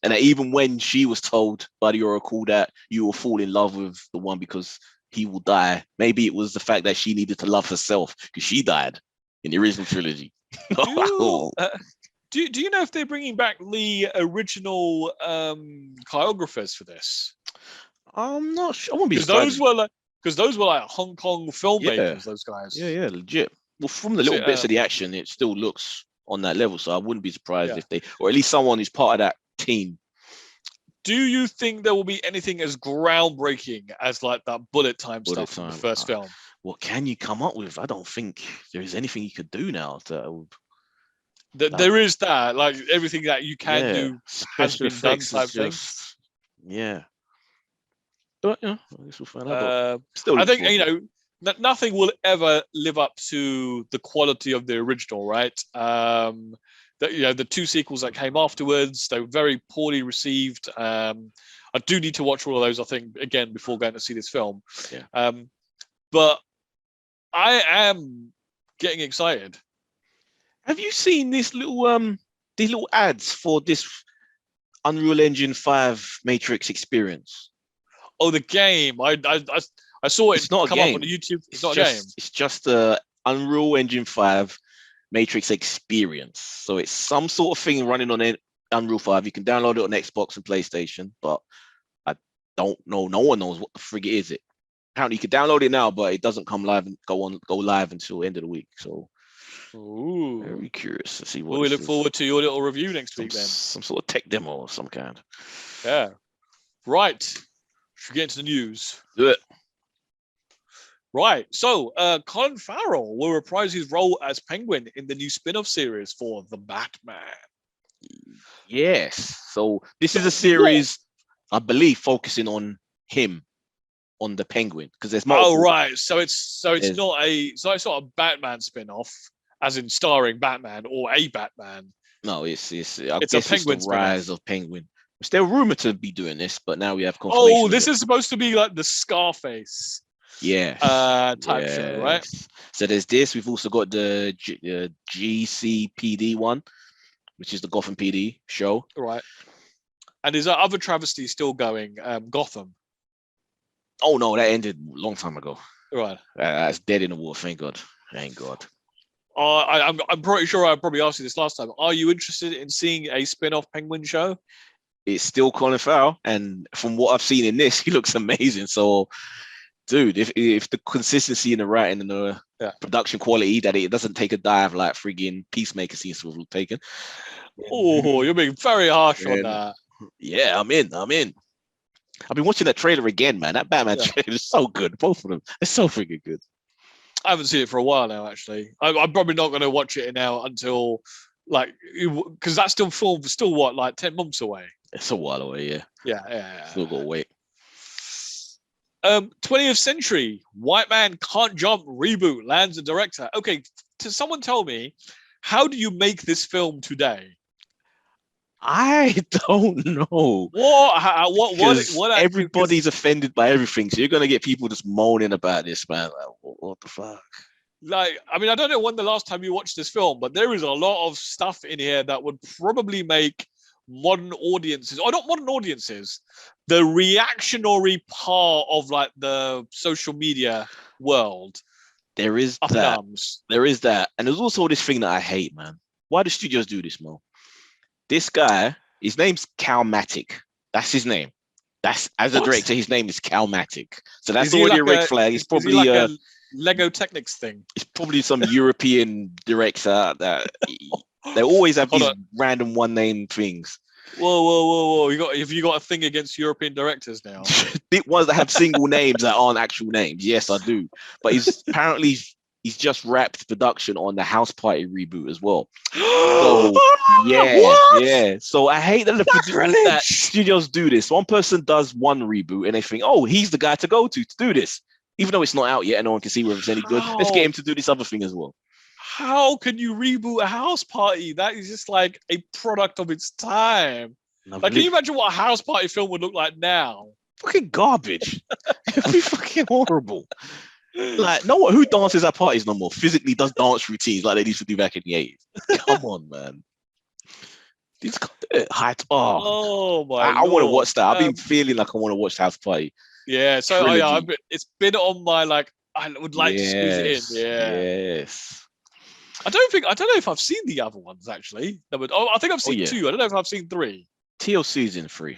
And that even when she was told by the Oracle that you will fall in love with the one because he will die, maybe it was the fact that she needed to love herself because she died in the original trilogy. Do you know if they're bringing back the original choreographers for this? I'm not sure. I won't be surprised. Those were like Hong Kong filmmakers. Those guys. Yeah, legit. Well, from the little bits of the action, it still looks on that level. So I wouldn't be surprised if they, or at least someone who's part of that team. Do you think there will be anything as groundbreaking as like that bullet time stuff from the first film? What can you come up with? I don't think there is anything you could do now. There is that, like everything that you can do has been done type thing. Yeah. But I guess we'll find out. I think nothing will ever live up to the quality of the original, right? The two sequels that came afterwards, they were very poorly received. I do need to watch all of those, I think, again before going to see this film. Yeah. But I am getting excited. Have you seen these little ads for this Unreal Engine 5 Matrix experience? Oh, the game. I saw it. It's not come a game. Up on YouTube. It's not a game. It's just the Unreal Engine 5 Matrix experience. So it's some sort of thing running on Unreal 5. You can download it on Xbox and PlayStation, but I don't know. No one knows what the frig it is. Apparently you can download it now, but it doesn't come live and go live until the end of the week. So very curious to see what. We look forward to your little review next week then. Some sort of tech demo of some kind. Yeah. Right. Should we get into the news? Do it. Right. So Colin Farrell will reprise his role as Penguin in the new spin-off series for The Batman. Yes. So this is a series, I believe, focusing on him, on the Penguin, because there's more. Oh right. So it's not a Batman spin-off, as in starring Batman or a Batman. No, it's a Penguin the rise of Penguin. It's still rumored to be doing this, but now we have confirmation. Oh, this is supposed to be like the Scarface. Yeah. Type show, right? So there's this. We've also got the GCPD one, which is the Gotham PD show. Right. And is that other travesty still going? Gotham. Oh no, that ended a long time ago. Right. That's dead in the water. Thank God. Thank God. I'm pretty sure I probably asked you this last time. Are you interested in seeing a spin-off Penguin show? It's still Colin Farrell, and from what I've seen in this, he looks amazing. So, dude, if the consistency in the writing and the production quality, that it doesn't take a dive like friggin' Peacemaker seems to have taken. Oh, you're being very harsh on that. Yeah, I'm in. I've been watching that trailer again, man. That Batman trailer is so good. Both of them, they're so freaking good. I haven't seen it for a while now. Actually, I'm probably not going to watch it now until because that's still what, like 10 months away. It's a while away, yeah. Still got to wait. 20th Century White Man Can't Jump reboot lands a director. Okay, someone tell me, how do you make this film today? I don't know. What everybody's offended by everything, so you're gonna get people just moaning about this, man. Like, what the fuck? Like, I mean, I don't know when the last time you watched this film, but there is a lot of stuff in here that would probably make modern audiences, or not modern audiences, the reactionary part of like the social media world. There is that. There is that. And there's also this thing that I hate, man. Why do studios do this, Mo? This guy, his name's Calmatic. That's his name. That's as a director, his name is Calmatic. So that's he already like a red flag. He's probably like a Lego Technics thing. It's probably some European director that they always have these random one name things. Whoa! You got a thing against European directors now? Big ones that have single names that aren't actual names. Yes, I do. But he's just wrapped production on the House Party reboot as well. So yeah. So I hate that studios do this. One person does one reboot and they think, oh, he's the guy to go to do this, even though it's not out yet and no one can see whether it's any good. Let's get him to do this other thing as well. How can you reboot a House Party? That is just like a product of its time. Like, can you imagine what a House Party film would look like now? Fucking garbage. It'd be fucking horrible. Like, no one who dances at parties no more physically does dance routines like they used to do back in the 80s. Come on, man. These height. Oh my! I want to watch that. I've been feeling like I want to watch House Party. Yeah, so it's been on my like. I would like to squeeze it in. Yeah. Yes. I don't know if I've seen the other ones actually. I think I've seen 2. I don't know if I've seen 3. TLC is in 3.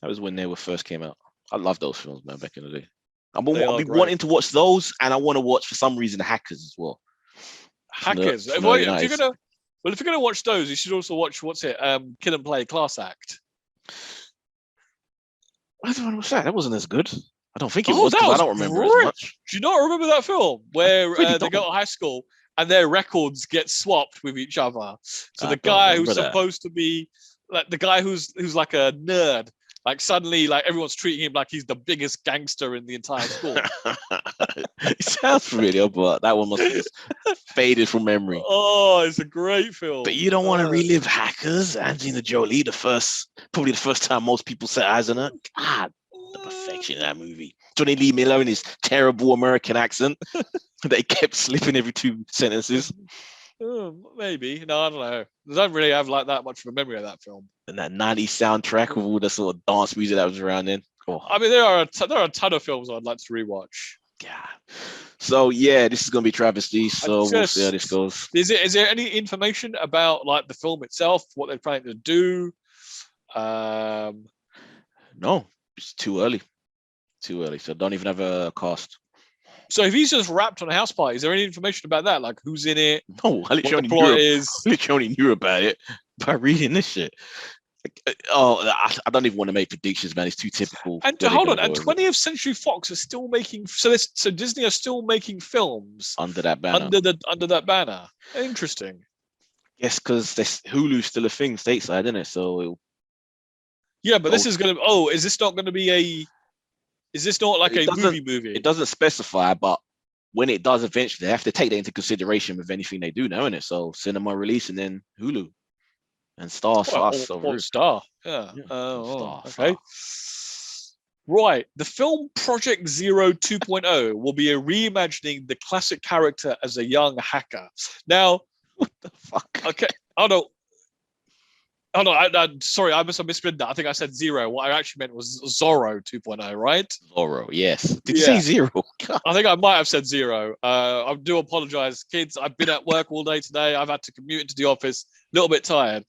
That was when they first came out. I love those films, man, back in the day. I've been wanting to watch those, and I want to watch, for some reason, Hackers as well. Hackers. If you're gonna watch those, you should also watch Kill and Play Class Act. I don't know what's that. That wasn't as good. I don't think it was. I don't remember as much. Do you not remember that film where they go to high school and their records get swapped with each other? So the guy who's supposed to be like the guy who's like a nerd, like suddenly like everyone's treating him like he's the biggest gangster in the entire school. It sounds familiar, but that one must have just faded from memory. Oh, it's a great film. But you don't want to relive Hackers, Angelina Jolie, probably the first time most people set eyes on her. God, the perfection of that movie. Johnny Lee Miller in his terrible American accent that he kept slipping every 2 sentences. Maybe. No, I don't know. I don't really have like that much of a memory of that film. And that 90s soundtrack with all the sort of dance music that was around then. Oh. I mean, there are a ton of films I'd like to rewatch. Yeah. So yeah, this is gonna be travesty. So we'll see how this goes. Is there any information about like the film itself, what they're planning to do? No, it's too early. So don't even have a cast. So if he's just wrapped on a House Party, is there any information about that? Like who's in it? No, I literally only knew about it by reading this shit. I don't even want to make predictions, man. It's too typical. And hold on, and 20th Century Fox is still making so Disney are still making films under that banner. Under that banner. Interesting. Yes, because Hulu's still a thing stateside, isn't it? So this is gonna. Oh, is this not going to be a? Is this not like a movie? It doesn't specify, but when it does eventually, they have to take that into consideration with anything they do now, innit? So cinema release and then Hulu. And Star. Star. Yeah. Okay. Right. The film Project Zero 2.0 will be a reimagining the classic character as a young hacker. Now, what the fuck? Okay. Sorry, I must have misread that. I think I said Zero. What I actually meant was Zorro 2.0, right? Zorro, yes. Did you say Zero? God. I think I might have said Zero. I do apologize, kids. I've been at work all day today. I've had to commute into the office. A little bit tired.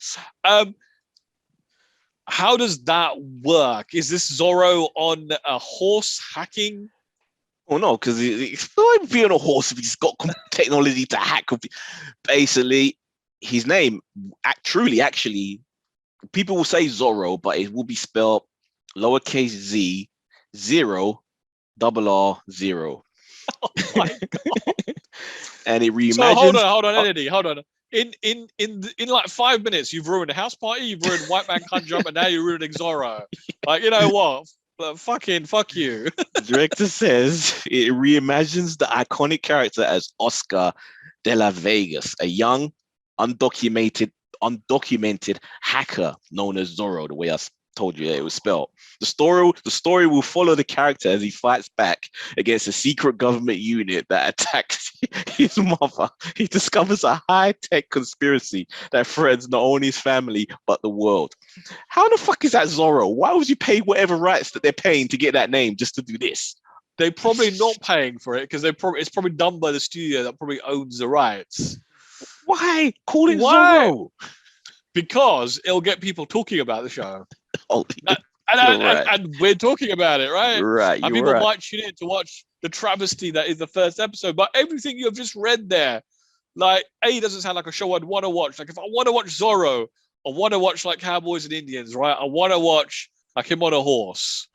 How does that work? Is this Zorro on a horse hacking? Oh no, because he's not being on a horse if he's got technology to hack. Basically, his name actually. People will say Zorro, but it will be spelled lowercase z, 0, R, 0. Oh my God. And it reimagines. So hold on, Eddie, hold on. In like 5 minutes, you've ruined a House Party, you've ruined White Man Can't Jump, and now you're ruining Zorro. Like, you know what? Fuck you. The director says it reimagines the iconic character as Oscar de la Vegas, a young, undocumented hacker known as Zorro, the way I told you it was spelled. The story will follow the character as he fights back against a secret government unit that attacks his mother. He discovers a high-tech conspiracy that threatens not only his family but the world. How the fuck is that Zorro? Why would you pay whatever rights that they're paying to get that name just to do this? They're probably not paying for it because it's probably done by the studio that probably owns the rights. Why? Call it Zorro. Because it'll get people talking about the show. And we're talking about it, right? Right. And people might tune in to watch the travesty that is the first episode, but everything you've just read there, like, doesn't sound like a show I'd want to watch. Like, if I want to watch Zorro, I want to watch like Cowboys and Indians, right? I want to watch like him on a horse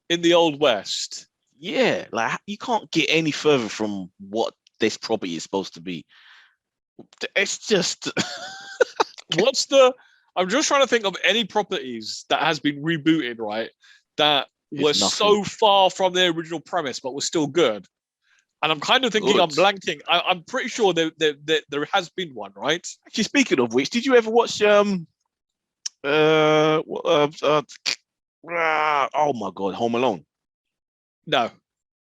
in the Old West. Yeah, like you can't get any further from what this property is supposed to be. It's just I'm just trying to think of any properties that has been rebooted, right? That was so far from their original premise, but was still good. And I'm kind of thinking, I'm blanking. I'm pretty sure there has been one, right? Actually, speaking of which, did you ever watch oh my God, Home Alone? No.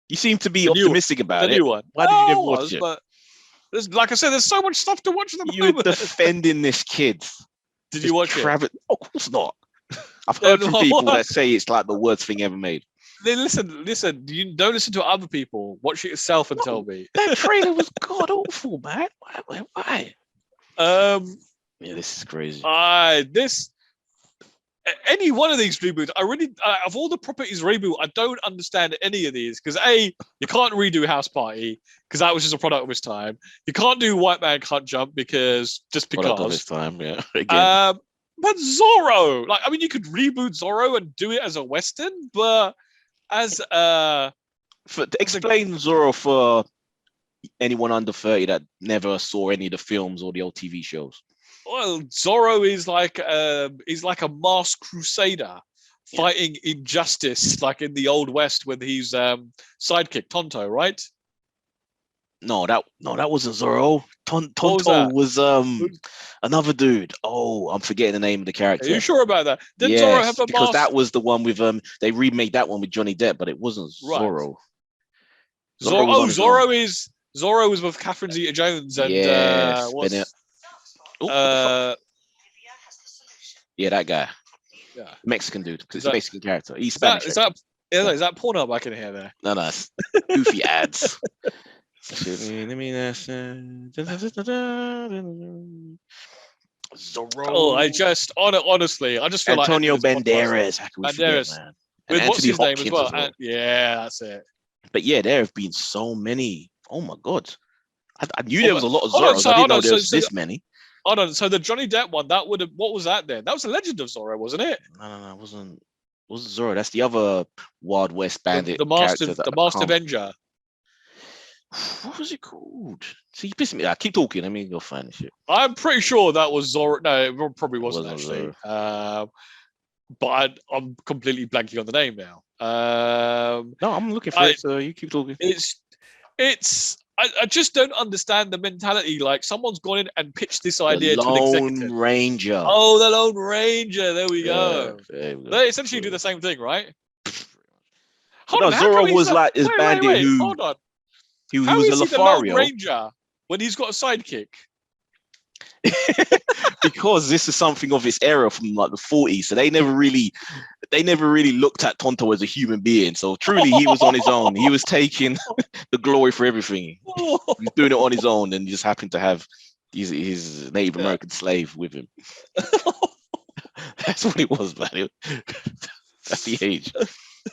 You seem to be optimistic about it. The new one. Why did you never watch it? But like I said, there's so much stuff to watch at the moment. You're defending this kid. Did you watch it? Of course not. I've heard from people that say it's like the worst thing ever made. Then listen. You don't listen to other people. Watch it yourself and tell me. That trailer was god awful, man. Why? Yeah, this is crazy. Any one of these reboots, I really, of all the properties reboot, I don't understand any of these because you can't redo House Party because that was just a product of its time. You can't do White Man Can't Jump because. Product of its time, yeah. Again. But Zorro, like, I mean, you could reboot Zorro and do it as a Western, but as explain Zorro for anyone under 30 that never saw any of the films or the old TV shows. Well, Zorro is like a masked crusader fighting injustice, like in the Old West with his sidekick Tonto, right? No, that wasn't Zorro. Tonto was another dude. Oh, I'm forgetting the name of the character. Are you sure about that? Did Zorro have a because mask? that was the one with they remade that one with Johnny Depp, but it wasn't Zorro. Right. Zorro was with Catherine Zeta-Jones and yeah, that guy. Yeah, Mexican dude, because it's a Mexican character. He's Spanish. Is that Pornhub I can hear there? No, it's goofy ads. Zorro. Oh, honestly, I just feel Antonio like Banderas. Man. With what's his name as well? Yeah, that's it. But yeah, there have been so many. Oh my God, I knew there was a lot of Zorros. I didn't know there was this many. Hold on. So the Johnny Depp one, what was that then? That was the Legend of Zorro, wasn't it? No, it wasn't Zorro. That's the other Wild West bandit. The Master Avenger. What was it called? See, you pissed me. Keep talking. I mean, you'll find this shit. I'm pretty sure that was Zorro. No, it probably wasn't actually. But I'm completely blanking on the name now. No, I'm looking for it. So you keep talking. I just don't understand the mentality. Like, someone's gone in and pitched this idea to an executive. Lone Ranger. Oh, the Lone Ranger. There we go. They essentially do the same thing, right? Zorro was like his bandit who. Hold on. He was a Lothario. The Lone Ranger when he's got a sidekick? Because this is something of its era from like the 40s, so they never really looked at Tonto as a human being. So truly, he was on his own. He was taking the glory for everything. He was doing it on his own, and just happened to have his Native American slave with him. That's what it was, man. That's the age.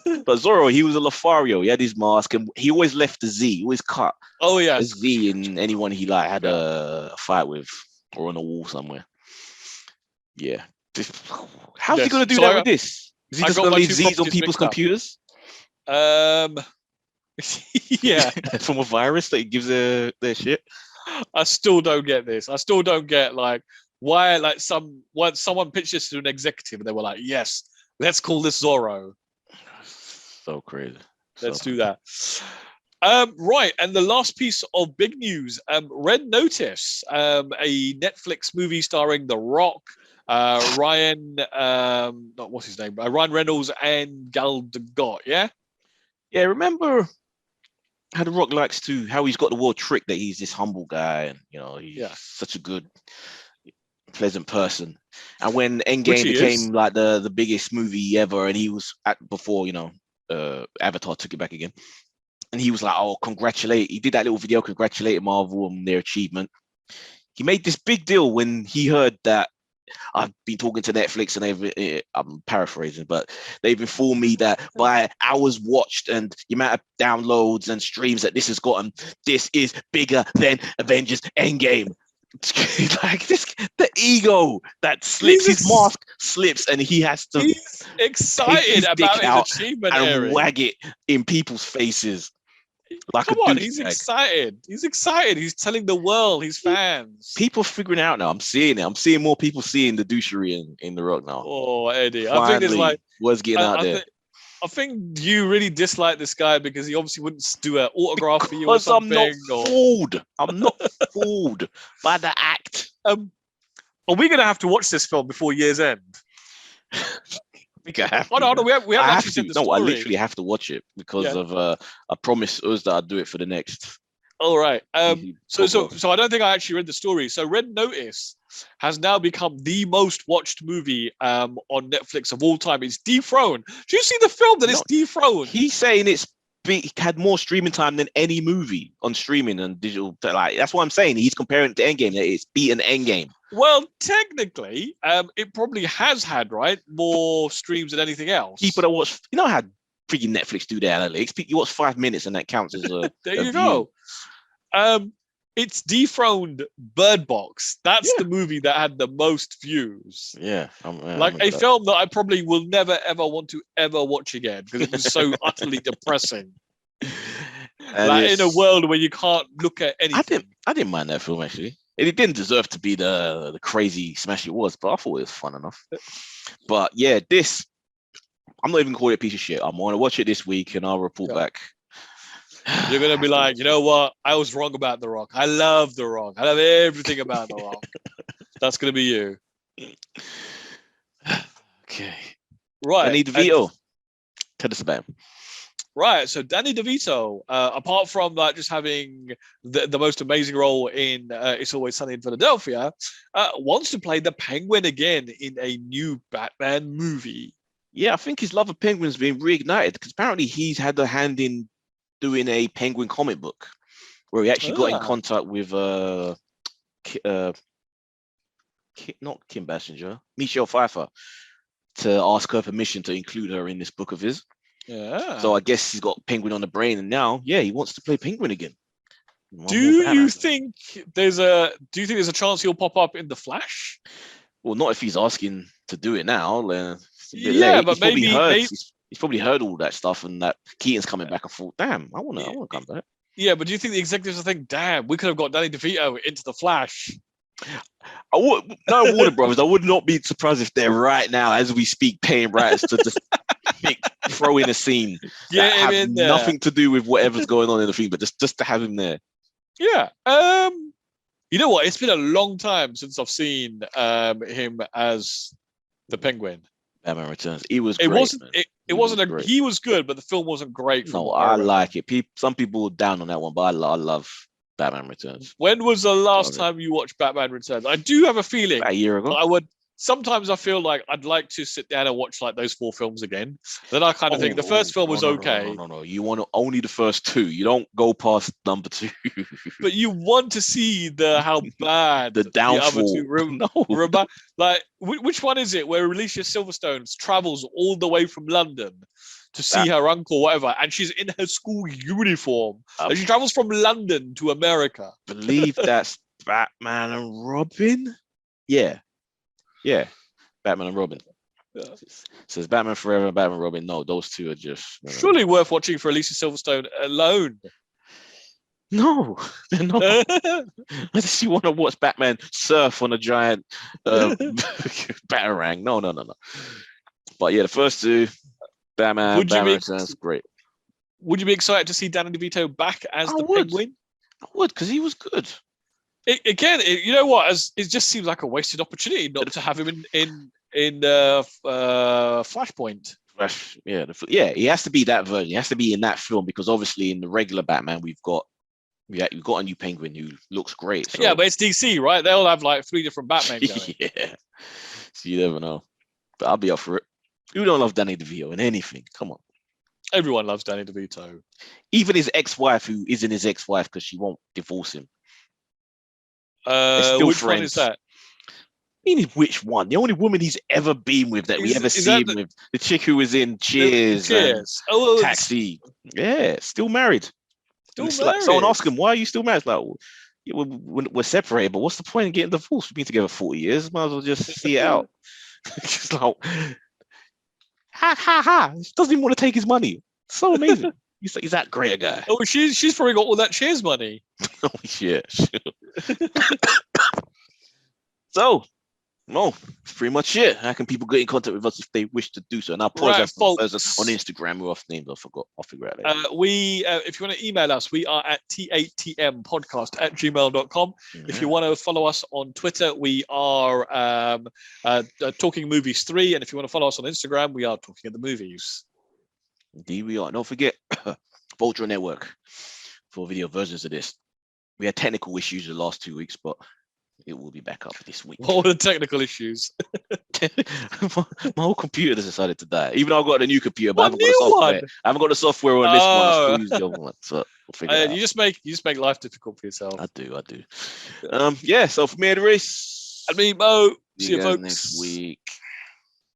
But Zorro, he was a Lothario. He had his mask, and he always left a Z. He always cut. Oh yeah, a Z in anyone he like had a fight with, or on a wall somewhere. Yeah. How's he gonna do that with this? Is he just gonna leave Z's on people's computers? Yeah. From a virus that gives their shit. I still don't get this. I still don't get like why like someone pitched this to an executive and they were like, yes, let's call this Zorro. So crazy. Let's do that. Right, and the last piece of big news: Red Notice, a Netflix movie starring The Rock, Ryan, what's his name? Ryan Reynolds and Gal Gadot. Yeah. Remember how The Rock likes to how he's got the world trick that he's this humble guy and he's such a good, pleasant person. And when Endgame became like the biggest movie ever, and he was before Avatar took it back again. And he was like, he did that little video congratulating Marvel on their achievement. He made this big deal when he heard that I've been talking to Netflix and I'm paraphrasing, but they've informed me that by hours watched and the amount of downloads and streams that this has gotten, this is bigger than Avengers Endgame. Like this, the ego that slips, his mask slips, and he has to. He's excited about his achievement and wag it in people's faces. Like Come on, he's excited. He's excited. He's telling the world, his fans. People figuring it out now. I'm seeing it. I'm seeing more people seeing the douchery in The Rock now. Oh, Eddie, finally, I think it's like what's getting out there. I think you really dislike this guy because he obviously wouldn't do an autograph for you or something. I'm not fooled by the act. Are we going to have to watch this film before year's end? We have we haven't actually seen the story. No, I literally have to watch it because of I promised us that I'd do it for the next. All right. So I don't think I actually read the story. So Red Notice has now become the most watched movie on Netflix of all time. It's dethroned. Do you see the film that it's dethroned? He's saying it's had more streaming time than any movie on streaming and digital. Like that's what I'm saying. He's comparing it to Endgame. That it's beaten Endgame. Well, technically, it probably has had more streams than anything else. People that watch, you know how freaking Netflix do their analytics. You watch 5 minutes and that counts as a. There you go. It's dethroned Bird Box. That's the movie that had the most views. Yeah, a film that I probably will never ever want to ever watch again because it was so utterly depressing. Like in a world where you can't look at anything. I didn't mind that film actually. It didn't deserve to be the crazy smash it was, but I thought it was fun enough. But yeah, this I'm not even calling it a piece of shit. I'm going to watch it this week and I'll report back. You're going to be like, you know what? I was wrong about The Rock. I love The Rock. I love everything about The Rock. That's going to be you. Okay. Right. Danny DeVito. Tell us about him. Right. So Danny DeVito, apart from just having the most amazing role in It's Always Sunny in Philadelphia, wants to play the Penguin again in a new Batman movie. Yeah, I think his love of penguins has been reignited because apparently he's had a hand in doing a Penguin comic book where he actually got in contact with not Kim Basinger, Michelle Pfeiffer, to ask her permission to include her in this book of his. Yeah. So I guess he's got Penguin on the brain, and now, he wants to play Penguin again. Do you think there's a chance he'll pop up in The Flash? Well, not if he's asking to do it now. It's a bit late. But he's probably heard all that stuff, and that Keaton's coming back and thought, damn, I want to come back. Yeah, but do you think the executives will think, damn, we could have got Danny DeVito into The Flash? Warner Brothers, I would not be surprised if they're right now, as we speak, paying writers to just throw in a scene that have nothing to do with whatever's going on in the film, but just to have him there. Yeah. You know what? It's been a long time since I've seen him as the Penguin. Batman Returns. He was great. He was good, but the film wasn't great. No, I like it. Some people were down on that one, but I love Batman Returns. When was the last time you watched Batman Returns? I do have a feeling about a year ago. Sometimes I feel like I'd like to sit down and watch those 4 films again. Then I kind of think the first film was okay. No. You want only the first 2. You don't go past number 2. But you want to see how bad the downfall. The other 2 like, which one is it where Alicia Silverstone travels all the way from London to see her uncle, whatever, and she's in her school uniform. And she travels from London to America. I believe that's Batman and Robin. Yeah, Batman and Robin. Yeah. So it's Batman Forever and Batman and Robin. No, those 2 are just surely worth watching for Alicia Silverstone alone. No, they're not. Unless you want to watch Batman surf on a giant batarang. No. But yeah, the first 2, Batman Returns, great. Would you be excited to see Danny DeVito back as the Penguin? I would, because he was good. You know what? It just seems like a wasted opportunity not to have him in Flashpoint. He has to be that version. He has to be in that film because obviously in the regular Batman we've got a new Penguin who looks great. So. Yeah, but it's DC, right? They'll have 3 different Batman going. Yeah, so you never know. But I'll be up for it. Who don't love Danny DeVito in anything? Come on. Everyone loves Danny DeVito. Even his ex-wife, who isn't his ex-wife because she won't divorce him. Which one is that? mean, which one? The only woman he's ever been with that we ever see him with, the chick who was in Cheers, Taxi. Yeah, still married. Like, someone asked him, "Why are you still married?" It's like, we're separated, but what's the point in getting divorced? We've been together 40 years. Might as well just see it out. Just like, ha. He doesn't even want to take his money. So amazing. He's that great a guy. Oh, she's probably got all that Cheers money. Oh, yeah. So, no, that's pretty much it. How can people get in contact with us if they wish to do so? And I apologize for on Instagram. We're off names. I forgot. I'll figure it out later. If you want to email us, we are at TATMpodcast@gmail.com. If you want to follow us on Twitter, we are Talking Movies 3. And if you want to follow us on Instagram, we are Talking at the Movies. Indeed, we are. Don't forget, Vulture Network for video versions of this. We had technical issues the last 2 weeks, but it will be back up this week. What were the technical issues? my whole computer has decided to die. Even though I've got a new computer, but I haven't got the software. I haven't got the software on this one. I still use the other one. So we'll figure it out. You just make life difficult for yourself. I do. Yeah. So for me, the race. And me, Mo. See you folks next week.